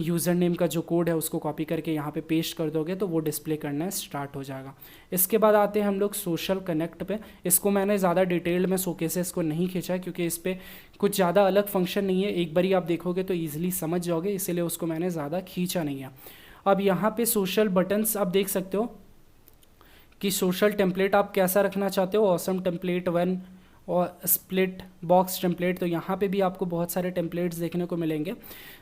यूज़र नेम का जो कोड है उसको कॉपी करके यहाँ पे पेस्ट कर दोगे तो वो डिस्प्ले करना स्टार्ट हो जाएगा। इसके बाद आते हैं हम लोग सोशल कनेक्ट पे। इसको मैंने ज़्यादा डिटेल में शोकेसेस को नहीं खींचा है क्योंकि इस पर कुछ ज़्यादा अलग फंक्शन नहीं है, एक बारी आप देखोगे तो ईजिली समझ जाओगे, इसीलिए उसको मैंने ज़्यादा खींचा नहीं है। अब यहाँ पे सोशल बटन्स आप देख सकते हो कि सोशल टेम्पलेट आप कैसा रखना चाहते हो, ऑसम टेम्पलेट 1 और स्प्लिट बॉक्स टेम्पलेट। तो यहाँ पे भी आपको बहुत सारे टेम्पलेट्स देखने को मिलेंगे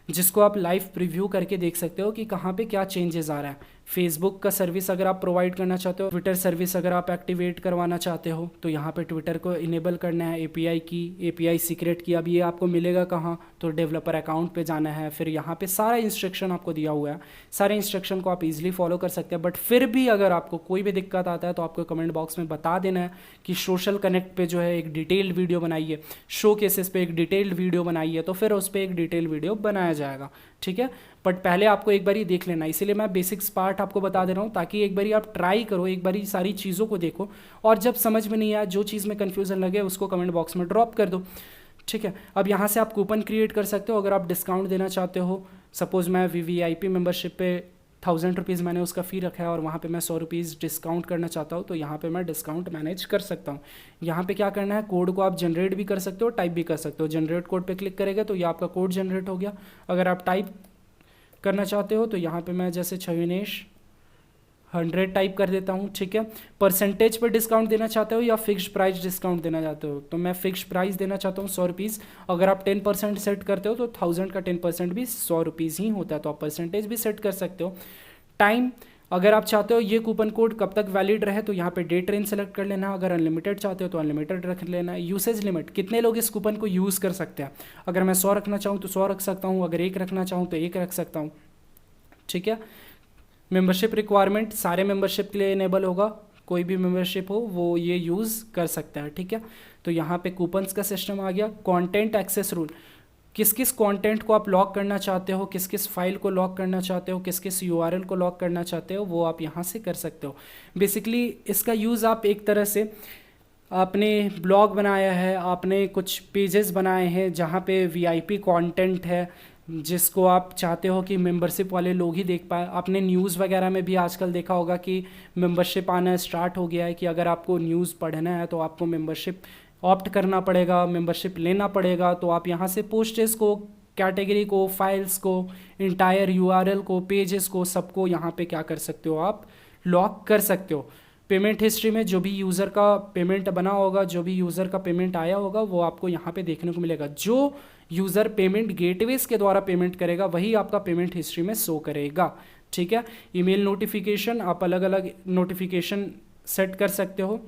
जिसको आप लाइव प्रीव्यू करके देख सकते हो कि कहाँ पे क्या चेंजेस आ रहा है। फेसबुक का सर्विस अगर आप प्रोवाइड करना चाहते हो, ट्विटर सर्विस अगर आप एक्टिवेट करवाना चाहते हो तो यहाँ पे ट्विटर को इनेबल करना है, एपीआई की, एपीआई सीक्रेट की। अब ये आपको मिलेगा कहाँ, तो डेवलपर अकाउंट पे जाना है, फिर यहाँ पे सारा इंस्ट्रक्शन आपको दिया हुआ है। सारे इंस्ट्रक्शन को आप इजीली फॉलो कर सकते हैं। बट फिर भी अगर आपको कोई भी दिक्कत आता है तो आपको कमेंट बॉक्स में बता देना है कि सोशल कनेक्ट पे जो है एक डिटेल्ड वीडियो बनाइए, शो केसेस पे एक डिटेल्ड वीडियो बनाइए, तो फिर उस पर एक डिटेल वीडियो बनाया जाएगा। ठीक है, बट पहले आपको एक बारी देख लेना, इसीलिए मैं बेसिक्स पार्ट आपको बता दे रहा हूँ ताकि एक बारी आप ट्राई करो, एक बारी सारी चीज़ों को देखो, और जब समझ में नहीं आया, जो चीज़ में कन्फ्यूज़न लगे उसको कमेंट बॉक्स में ड्रॉप कर दो। ठीक है, अब यहाँ से आप कूपन क्रिएट कर सकते हो अगर आप डिस्काउंट देना चाहते हो। सपोज़ मैं VVIP मेंबरशिप पे 1000 रुपीज़ मैंने उसका फ़ी रखा है और वहाँ पे मैं 100 रुपीज़ डिस्काउंट करना चाहता हूँ, तो यहाँ पे मैं डिस्काउंट मैनेज कर सकता हूँ। यहाँ पे क्या करना है, कोड को आप जनरेट भी कर सकते हो, टाइप भी कर सकते हो। जनरेट कोड पे क्लिक करेगा तो ये आपका कोड जनरेट हो गया। अगर आप टाइप करना चाहते हो तो यहाँ पे मैं जैसे छविनेश 100 टाइप कर देता हूँ। ठीक है, परसेंटेज पर डिस्काउंट देना चाहते हो या फिक्स्ड प्राइस डिस्काउंट देना चाहते हो, तो मैं फिक्स्ड प्राइस देना चाहता हूँ 100 रुपीज़। अगर आप 10% सेट करते हो तो 1000 का 10% भी 100 रुपीज़ ही होता है, तो आप परसेंटेज भी सेट कर सकते हो। टाइम, अगर आप चाहते हो ये कूपन कोड कब तक वैलिड रहे तो यहाँ पे डेट रेंज सेलेक्ट कर लेना। अगर अनलिमिटेड चाहते हो तो अनलिमिटेड रख लेना। यूसेज लिमिट, कितने लोग इस कूपन को यूज़ कर सकते हैं। अगर मैं 100 रखना चाहूँ तो 100 रख सकता हूँ, अगर 1 रखना चाहूँ तो 1 रख सकता हूँ। ठीक है, मेंबरशिप रिक्वायरमेंट सारे मेंबरशिप के लिए इनेबल होगा, कोई भी मेंबरशिप हो वो ये यूज़ कर सकता है। ठीक है, तो यहाँ पे कूपन्स का सिस्टम आ गया। कंटेंट एक्सेस रूल, किस किस कंटेंट को आप लॉक करना चाहते हो, किस किस फाइल को लॉक करना चाहते हो, किस किस URL को लॉक करना चाहते हो, वो आप यहाँ से कर सकते हो। बेसिकली इसका यूज़ आप एक तरह से आपने ब्लॉग बनाया है, आपने कुछ पेजेस बनाए हैं जहाँ पे VIP कंटेंट है जिसको आप चाहते हो कि मेंबरशिप वाले लोग ही देख पाए। आपने न्यूज़ वगैरह में भी आजकल देखा होगा कि मेंबरशिप आना स्टार्ट हो गया है कि अगर आपको न्यूज़ पढ़ना है तो आपको मेंबरशिप ऑप्ट करना पड़ेगा, मेंबरशिप लेना पड़ेगा। तो आप यहाँ से पोस्टेस को, कैटेगरी को, फाइल्स को, इंटायर URL को, पेजेस को, सबको यहाँ पे क्या कर सकते हो, आप लॉक कर सकते हो। पेमेंट हिस्ट्री में जो भी यूज़र का पेमेंट बना होगा, जो भी यूज़र का पेमेंट आया होगा वो आपको यहाँ पे देखने को मिलेगा। जो यूज़र पेमेंट गेटवेज के द्वारा पेमेंट करेगा वही आपका पेमेंट हिस्ट्री में शो करेगा। ठीक है, ईमेल नोटिफिकेशन, आप अलग अलग नोटिफिकेशन सेट कर सकते हो।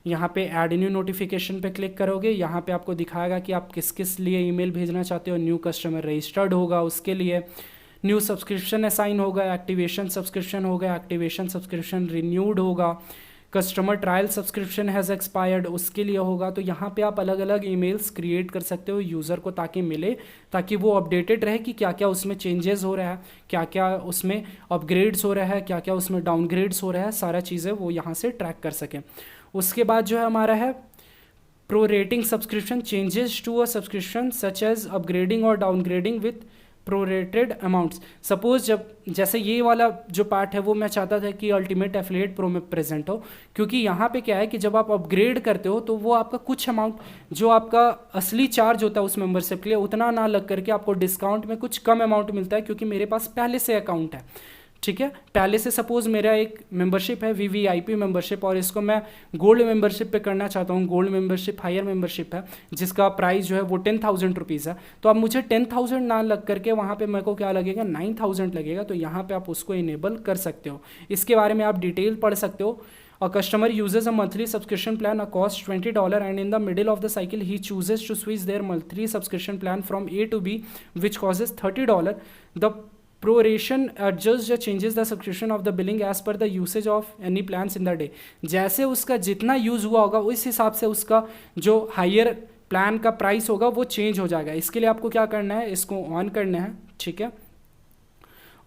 यहाँ पे ऐड न्यू नोटिफिकेशन पे क्लिक करोगे, यहाँ पे आपको दिखाएगा कि आप किस किस लिए ईमेल भेजना चाहते हो। न्यू कस्टमर रजिस्टर्ड होगा उसके लिए, न्यू सब्सक्रिप्शन असाइन होगा, एक्टिवेशन सब्सक्रिप्शन होगा, एक्टिवेशन सब्सक्रिप्शन रिन्यूड होगा, customer trial subscription has expired उसके लिए होगा। तो यहाँ पे आप अलग अलग ईमेल्स क्रिएट कर सकते हो यूज़र को ताकि मिले, ताकि वो अपडेटेड रहे कि क्या क्या उसमें चेंजेस हो रहा है, क्या क्या उसमें अपग्रेड्स हो रहा है, क्या क्या उसमें डाउनग्रेड्स हो रहा है, सारा चीज़ें वो यहाँ से ट्रैक कर सकें। उसके बाद जो है हमारा है prorating subscription, changes to a subscription such as upgrading और downgrading with prorated amounts. Suppose जब जैसे ये वाला जो पार्ट है वो मैं चाहता था कि अल्टीमेट एफिलिएट प्रो में प्रेजेंट हो, क्योंकि यहाँ पे क्या है कि जब आप अपग्रेड करते हो तो वो आपका कुछ अमाउंट जो आपका असली चार्ज होता है उस मेंबरशिप के लिए उतना ना लग करके आपको डिस्काउंट में कुछ कम अमाउंट मिलता है, क्योंकि मेरे पास पहले से अकाउंट है। ठीक है, पहले से सपोज मेरा एक मेंबरशिप है VVIP मेंबरशिप और इसको मैं गोल्ड मेंबरशिप पे करना चाहता हूँ। गोल्ड मेंबरशिप हायर मेंबरशिप है जिसका प्राइस जो है वो 10,000 रुपीज़ है। तो अब मुझे 10,000 ना लग करके वहाँ पे मेरे को क्या लगेगा, 9,000 लगेगा। तो यहाँ पे आप उसको इनेबल कर सकते हो। इसके बारे में आप डिटेल पढ़ सकते हो। A customer uses a monthly subscription plan that costs $20 and in the middle of the cycle he chooses to switch their monthly subscription plan from A to B which causes $30. The proration adjusts or changes the subscription of the billing as per the usage of any plans in the day। जैसे उसका जितना use हुआ होगा उस हिसाब से उसका जो हायर प्लान का प्राइस होगा वो चेंज हो जाएगा। इसके लिए आपको क्या करना है, इसको ऑन करना है। ठीक है,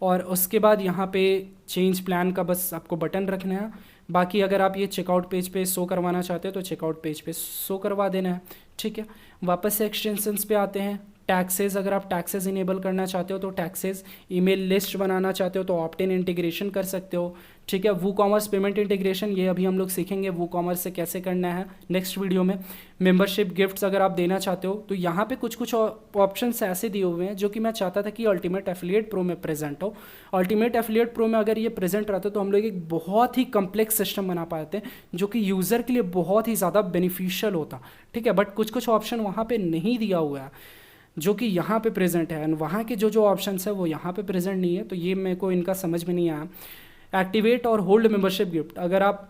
और उसके बाद यहाँ पे चेंज प्लान का बस आपको बटन रखना है। बाकी अगर आप ये चेकआउट पेज पे शो करवाना चाहते हो तो चेकआउट पेज पे शो करवा देना है, ठीक है। वापस से एक्सटेंशंस पे आते हैं। टैक्सेस, अगर आप टैक्सेस इनेबल करना चाहते हो तो टैक्सेस, ईमेल लिस्ट बनाना चाहते हो तो ऑप्ट इन इंटीग्रेशन कर सकते हो, ठीक है। वूकॉमर्स पेमेंट इंटीग्रेशन, ये अभी हम लोग सीखेंगे वूकॉमर्स से कैसे करना है नेक्स्ट वीडियो में। मेंबरशिप गिफ्ट्स अगर आप देना चाहते हो तो यहाँ पे कुछ कुछ ऑप्शंस ऐसे दिए हुए हैं जो कि मैं चाहता था कि अल्टीमेट एफिलिएट प्रो में प्रेजेंट हो। अल्टीमेट एफिलिएट प्रो में अगर ये प्रेजेंट रहता तो हम लोग एक बहुत ही कम्प्लेक्स सिस्टम बना पाते जो कि यूज़र के लिए बहुत ही ज़्यादा बेनिफिशियल होता, ठीक है। बट कुछ कुछ ऑप्शन वहाँ पर नहीं दिया हुआ है जो कि यहाँ पे प्रेजेंट है, एंड वहाँ के जो जो ऑप्शंस है वो यहाँ पे प्रेजेंट नहीं है, तो ये मेरे को इनका समझ में नहीं आया। एक्टिवेट और होल्ड मेंबरशिप गिफ्ट, अगर आप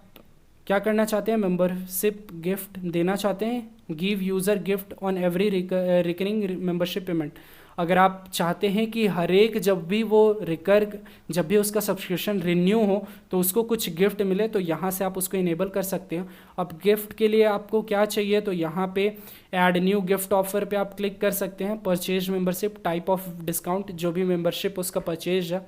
क्या करना चाहते हैं, मेंबरशिप गिफ्ट देना चाहते हैं, give user gift on every recurring membership payment, अगर आप चाहते हैं कि हर एक जब भी उसका सब्सक्रिप्शन रिन्यू हो तो उसको कुछ गिफ्ट मिले, तो यहाँ से आप उसको इनेबल कर सकते हो। अब गिफ्ट के लिए आपको क्या चाहिए, तो यहाँ पे ऐड न्यू गिफ्ट ऑफर पे आप क्लिक कर सकते हैं। Purchase membership, type of discount, जो भी मेंबरशिप उसका परचेज है,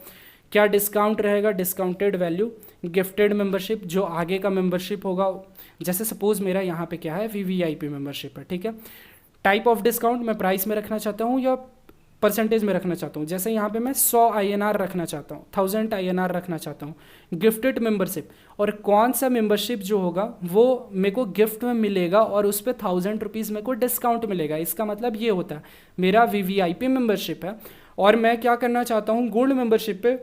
क्या डिस्काउंट रहेगा, डिस्काउंटेड वैल्यू, गिफ्टेड मेंबरशिप, जो आगे का मेंबरशिप होगा, जैसे सपोज मेरा यहाँ पे क्या है, VVIP मेंबरशिप है, ठीक है। टाइप ऑफ डिस्काउंट मैं प्राइस में रखना चाहता हूँ या परसेंटेज में रखना चाहता हूँ, जैसे यहाँ पे मैं 100 INR रखना चाहता हूँ, 1000 INR रखना चाहता हूँ। गिफ्टेड मेंबरशिप, और कौन सा मेंबरशिप जो होगा वो मेरे को गिफ्ट में मिलेगा और उस पर 1000 रुपीज़ मेरे को डिस्काउंट मिलेगा। इसका मतलब ये होता है मेरा VVIP मेंबरशिप है और मैं क्या करना चाहता हूँ, गोल्ड मेंबरशिप पे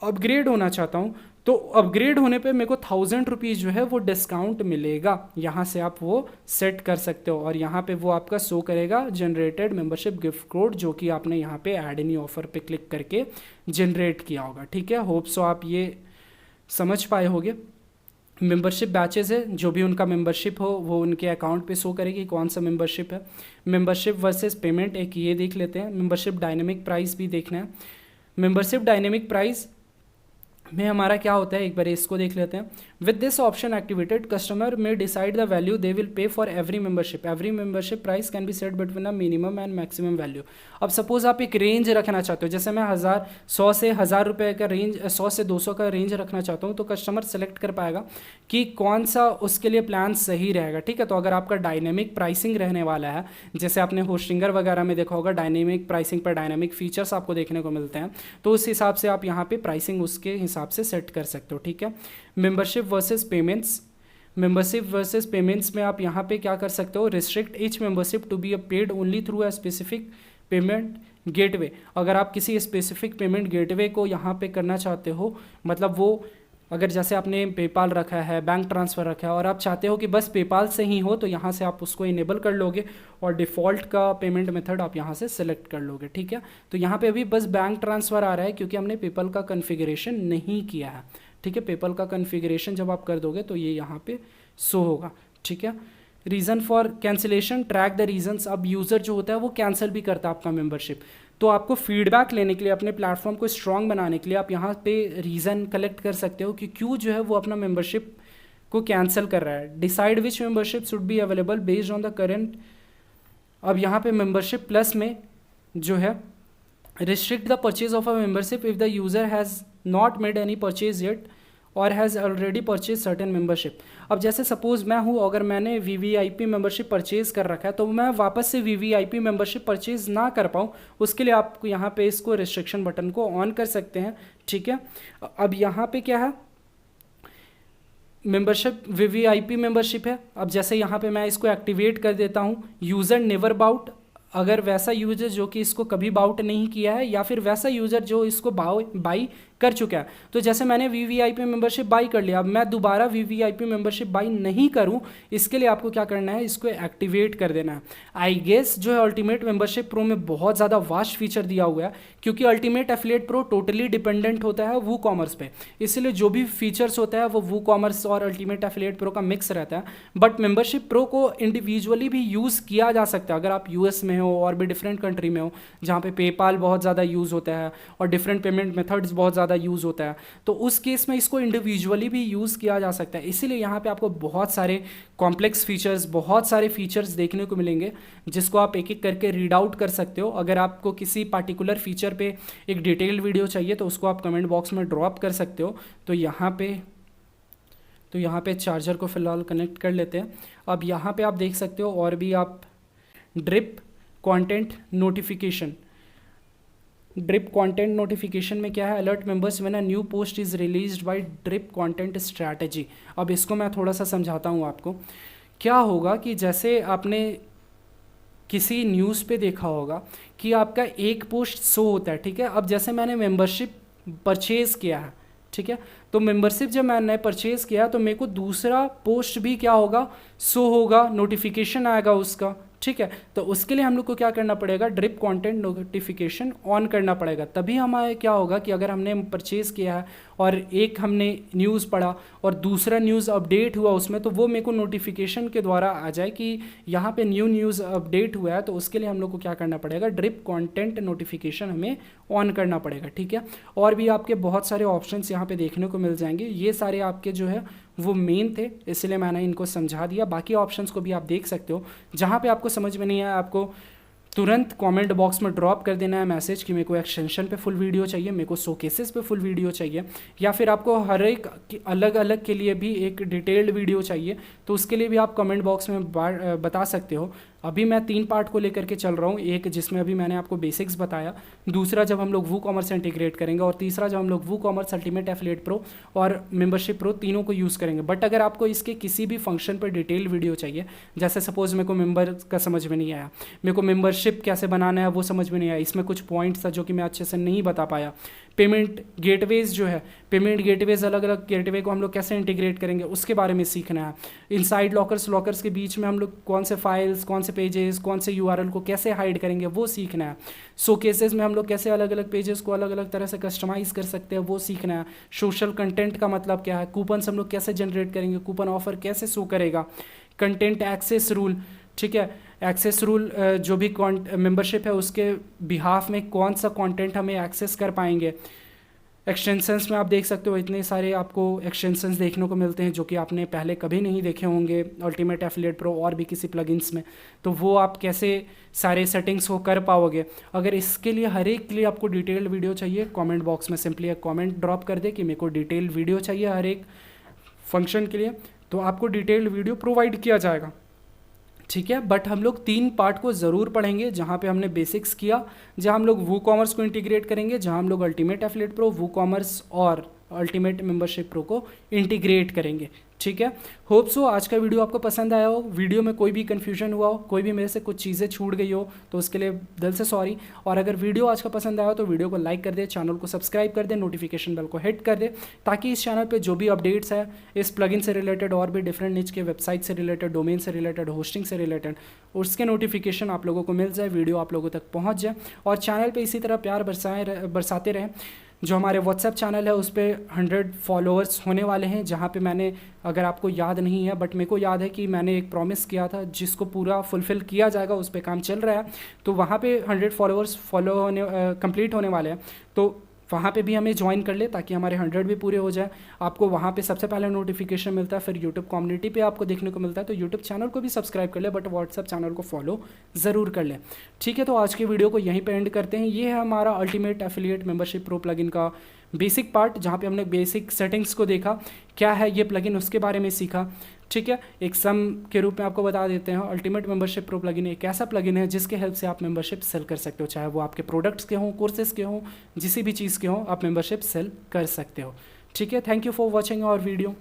अपग्रेड होना चाहता हूँ, तो अपग्रेड होने पे मेरे को 1000 रुपीज़ जो है वो डिस्काउंट मिलेगा। यहाँ से आप वो सेट कर सकते हो और यहाँ पे वो आपका शो करेगा जनरेटेड मेंबरशिप गिफ्ट कोड, जो कि आपने यहाँ पे ऐड न्यू ऑफर पे क्लिक करके जनरेट किया होगा, ठीक है। होप सो आप ये समझ पाए होगे। मेंबरशिप बैचेस है, जो भी उनका मेंबरशिप हो वो उनके अकाउंट पे शो करेगी कौन सा मेंबरशिप है। मेंबरशिप वर्सेस पेमेंट, एक ये देख लेते हैं। मेंबरशिप डायनेमिक प्राइस भी देखना है। मेंबरशिप डायनेमिक प्राइस में हमारा क्या होता है, एक बार इसको देख लेते हैं। With this option activated, customer में decide the value they will pay for every membership price can be set between a minimum and maximum value. अब सपोज आप एक रेंज रखना चाहते हो, जैसे मैं 100 से 1000 रुपये का रेंज, 100 से 200 का रेंज रखना चाहता हूँ, तो कस्टमर सेलेक्ट कर पाएगा कि कौन सा उसके लिए प्लान सही रहेगा, ठीक है। तो अगर आपका डायनेमिक प्राइसिंग रहने वाला है, जैसे आपने होस्टिंगर वगैरह में देखा होगा, डायनेमिक प्राइसिंग पर डायनेमिक फीचर्स आपको देखने को मिलते हैं, तो उस हिसाब से आप यहाँ पे प्राइसिंग उसके हिसाब से सेट कर सकते हो, ठीक है। मेंबरशिप वर्सेस पेमेंट्स में आप यहाँ पे क्या कर सकते हो, restrict each membership to be paid only through a specific payment gateway. अगर आप किसी स्पेसिफिक पेमेंट गेटवे को यहाँ पे करना चाहते हो, मतलब वो अगर जैसे आपने पेपाल रखा है, बैंक ट्रांसफ़र रखा है और आप चाहते हो कि बस पेपाल से ही हो, तो यहाँ से आप उसको इनेबल कर लोगे और डिफ़ॉल्ट का पेमेंट मेथड आप यहाँ से सिलेक्ट कर लोगे, ठीक है। तो यहाँ पे अभी बस बैंक ट्रांसफ़र आ रहा है क्योंकि हमने पेपाल का कन्फिगरेशन नहीं किया है, ठीक है। पेपाल का कन्फिगरेशन जब आप कर दोगे तो ये यहाँ पे शो होगा, ठीक है। Reason for cancellation, track the reasons. अब यूज़र जो होता है वो कैंसिल भी करता है आपका मेंबरशिप, तो आपको फीडबैक लेने के लिए, अपने प्लेटफॉर्म को स्ट्रॉन्ग बनाने के लिए आप यहाँ पे रीज़न कलेक्ट कर सकते हो कि क्यों जो है वो अपना मेंबरशिप को कैंसिल कर रहा है। Decide which membership should be available based on the current. अब यहाँ पे मेंबरशिप प्लस में जो है, restrict the purchase of a membership if the user has not made any purchase yet और has already purchase certain membership. अब जैसे suppose मैं हूँ, अगर मैंने VVIP मेंबरशिप परचेज़ कर रखा है, तो मैं वापस से VVIP मेंबरशिप परचेज़ ना कर पाऊँ, उसके लिए आप यहाँ पे इसको रिस्ट्रिक्शन बटन को ऑन कर सकते हैं, ठीक है। अब यहाँ पे क्या है, मेंबरशिप VVIP मेंबरशिप है। अब जैसे यहाँ पे मैं इसको एक्टिवेट कर देता हूँ, यूज़र नेवर बाउट, अगर वैसा यूज़र जो कि इसको कभी बाउट नहीं किया है या फिर वैसा यूज़र जो इसको बाई कर चुका है, तो जैसे मैंने VVIP मेंबरशिप बाई कर लिया, अब मैं दोबारा VVIP मेंबरशिप बाई नहीं करूं, इसके लिए आपको क्या करना है, इसको एक्टिवेट कर देना है। आई गेस जो है अल्टीमेट मेंबरशिप प्रो में बहुत ज़्यादा वास्ट फीचर दिया हुआ है, क्योंकि ultimate affiliate pro totally dependent होता है वूकॉमर्स पे, इसलिए जो भी फीचर्स होता है वो वूकॉमर्स और अल्टीमेट एफिलिएट प्रो का मिक्स रहता है। बट मेंबरशिप प्रो को इंडिविजुअली भी यूज़ किया जा सकता है, अगर आप US में हो और भी डिफरेंट कंट्री में हो जहाँ पे पेपाल बहुत ज़्यादा यूज़ होता है और डिफरेंट पेमेंट मेथड्स बहुत ज़्यादा ज़्यादा यूज़ होता है, तो उस केस में इसको इंडिविजुअली भी यूज़ किया जा सकता है। इसीलिए यहाँ पे आपको बहुत सारे कॉम्प्लेक्स फीचर्स, बहुत सारे फीचर्स देखने को मिलेंगे जिसको आप एक एक करके रीड आउट कर सकते हो। अगर आपको किसी पार्टिकुलर फीचर पे एक डिटेल्ड वीडियो चाहिए तो उसको आप कमेंट बॉक्स में ड्रॉप कर सकते हो। तो यहाँ पे चार्जर को फ़िलहाल कनेक्ट कर लेते हैं। अब यहाँ पे आप देख सकते हो और भी आप ड्रिप कंटेंट नोटिफिकेशन में क्या है, alert members when a new post is released by drip content strategy. अब इसको मैं थोड़ा सा समझाता हूँ आपको। क्या होगा कि जैसे आपने किसी न्यूज़ पे देखा होगा कि आपका एक पोस्ट शो होता है, ठीक है। अब जैसे मैंने मेंबरशिप परचेज़ किया है, ठीक है, तो मेंबरशिप जब मैंने परचेज़ किया तो मेरे को दूसरा पोस्ट भी क्या होगा, शो होगा, नोटिफिकेशन आएगा उसका, ठीक है। तो उसके लिए हम लोग को क्या करना पड़ेगा, ड्रिप कंटेंट नोटिफिकेशन ऑन करना पड़ेगा। तभी हमारे क्या होगा कि अगर हमने परचेज़ किया है और एक हमने न्यूज़ पढ़ा और दूसरा न्यूज़ अपडेट हुआ उसमें, तो वो मेरे को नोटिफिकेशन के द्वारा आ जाए कि यहाँ पे न्यू न्यूज़ अपडेट हुआ है। तो उसके लिए हम लोग को क्या करना पड़ेगा, ड्रिप कंटेंट नोटिफिकेशन हमें ऑन करना पड़ेगा, ठीक है। और भी आपके बहुत सारे ऑप्शंस यहाँ पे देखने को मिल जाएंगे। ये सारे आपके जो है वो मेन थे, इसलिए मैंने इनको समझा दिया। बाकी ऑप्शंस को भी आप देख सकते हो। जहाँ पे आपको समझ में नहीं आया, आपको तुरंत कमेंट बॉक्स में ड्रॉप कर देना है मैसेज कि मेरे को एक्सटेंशन पे फुल वीडियो चाहिए, मेरे को शोकेसेस पे फुल वीडियो चाहिए, या फिर आपको हर एक अलग अलग के लिए भी एक डिटेल्ड वीडियो चाहिए, तो उसके लिए भी आप कमेंट बॉक्स में बता सकते हो। अभी मैं 3 पार्ट को लेकर के चल रहा हूँ। एक जिसमें अभी मैंने आपको बेसिक्स बताया, दूसरा जब हम लोग वूकॉमर्स इंटीग्रेट करेंगे, और तीसरा जब हम लोग वूकॉमर्स अल्टीमेट एफिलिएट प्रो और मेंबरशिप प्रो तीनों को यूज़ करेंगे। बट अगर आपको इसके किसी भी फंक्शन पर डिटेल वीडियो चाहिए, जैसे सपोज मेरे को मेंबर का समझ में नहीं आया, मेरे को मेंबरशिप कैसे बनाना है वो समझ में नहीं आया, इसमें कुछ पॉइंट्स था जो कि मैं अच्छे से नहीं बता पाया, पेमेंट गेटवेज जो है, पेमेंट गेटवेज अलग अलग गेटवे को हम लोग कैसे इंटीग्रेट करेंगे उसके बारे में सीखना है। इनसाइड लॉकर्स के बीच में हम लोग कौन से फाइल्स, कौन से पेजेस, कौन से यूआरएल को कैसे हाइड करेंगे वो सीखना है। शोकेसेस में हम लोग कैसे अलग अलग पेजेस को अलग अलग तरह से कस्टमाइज़ कर सकते हैं वो सीखना है। सोशल कंटेंट का मतलब क्या है, कूपन्स हम लोग कैसे जनरेट करेंगे, कूपन ऑफर कैसे शो करेगा, कंटेंट एक्सेस रूल, ठीक है, एक्सेस रूल जो भी मेंबरशिप है उसके बिहाफ में कौन सा कंटेंट हमें एक्सेस कर पाएंगे। एक्सटेंशंस में आप देख सकते हो इतने सारे आपको एक्सटेंशंस देखने को मिलते हैं जो कि आपने पहले कभी नहीं देखे होंगे अल्टीमेट एफिलिएट प्रो और भी किसी प्लगइन्स में। तो वो आप कैसे सारे सेटिंग्स को कर पाओगे। अगर इसके लिए हर एक के लिए आपको डिटेल्ड वीडियो चाहिए, कमेंट बॉक्स में सिंपली एक कमेंट ड्रॉप कर दे कि मेरे को डिटेल्ड वीडियो चाहिए हर एक फंक्शन के लिए, तो आपको डिटेल्ड वीडियो प्रोवाइड किया जाएगा, ठीक है। बट हम लोग 3 पार्ट को ज़रूर पढ़ेंगे, जहाँ पे हमने बेसिक्स किया, जहाँ हम लोग वूकॉमर्स को इंटीग्रेट करेंगे, जहाँ हम लोग अल्टीमेट एफिलिएट प्रो, वूकॉमर्स और अल्टीमेट मेंबरशिप प्रो को इंटीग्रेट करेंगे, ठीक है। होप सो आज का वीडियो आपको पसंद आया हो। वीडियो में कोई भी कन्फ्यूजन हुआ हो, कोई भी मेरे से कुछ चीज़ें छूट गई हो तो उसके लिए दिल से सॉरी। और अगर वीडियो आज का पसंद आया हो तो वीडियो को लाइक कर दे, चैनल को सब्सक्राइब कर दे, नोटिफिकेशन बेल को हिट कर दे, ताकि इस चैनल पे जो भी अपडेट्स है इस प्लगइन से रिलेटेड और भी डिफरेंट निच के वेबसाइट से रिलेटेड, डोमेन से रिलेटेड, होस्टिंग से रिलेटेड, उसके नोटिफिकेशन आप लोगों को मिल जाए, वीडियो आप लोगों तक पहुँच जाए। और चैनल पर इसी तरह प्यार बरसाते रहें। जो हमारे व्हाट्सएप चैनल है उस पर 100 फॉलोअर्स होने वाले हैं, जहाँ पे मैंने, अगर आपको याद नहीं है बट मेरे को याद है कि मैंने एक प्रॉमिस किया था जिसको पूरा फुलफ़िल किया जाएगा, उस पर काम चल रहा है। तो वहाँ पे 100 फॉलोअर्स कंप्लीट होने वाले हैं, तो वहाँ पे भी हमें ज्वाइन कर ले ताकि हमारे 100 भी पूरे हो जाए। आपको वहाँ पे सबसे पहले नोटिफिकेशन मिलता है, फिर यूट्यूब कम्युनिटी पे आपको देखने को मिलता है। तो यूट्यूब चैनल को भी सब्सक्राइब कर ले, बट व्हाट्सएप चैनल को फॉलो ज़रूर कर ले, ठीक है। तो आज की वीडियो को यहीं पे एंड करते हैं। ये है हमारा ultimate affiliate membership pro plugin का बेसिक पार्ट, जहाँ पे हमने बेसिक सेटिंग्स को देखा, क्या है ये प्लगइन उसके बारे में सीखा, ठीक है। एक सम के रूप में आपको बता देते हैं, अल्टीमेट मेंबरशिप प्रो प्लगइन एक ऐसा प्लगइन है जिसके हेल्प से आप मेंबरशिप सेल कर सकते हो, चाहे वो आपके प्रोडक्ट्स के हों, कोर्सेज के हों, जिस भी चीज़ के हों, आप मेंबरशिप सेल कर सकते हो, ठीक है। Thank you for watching our video.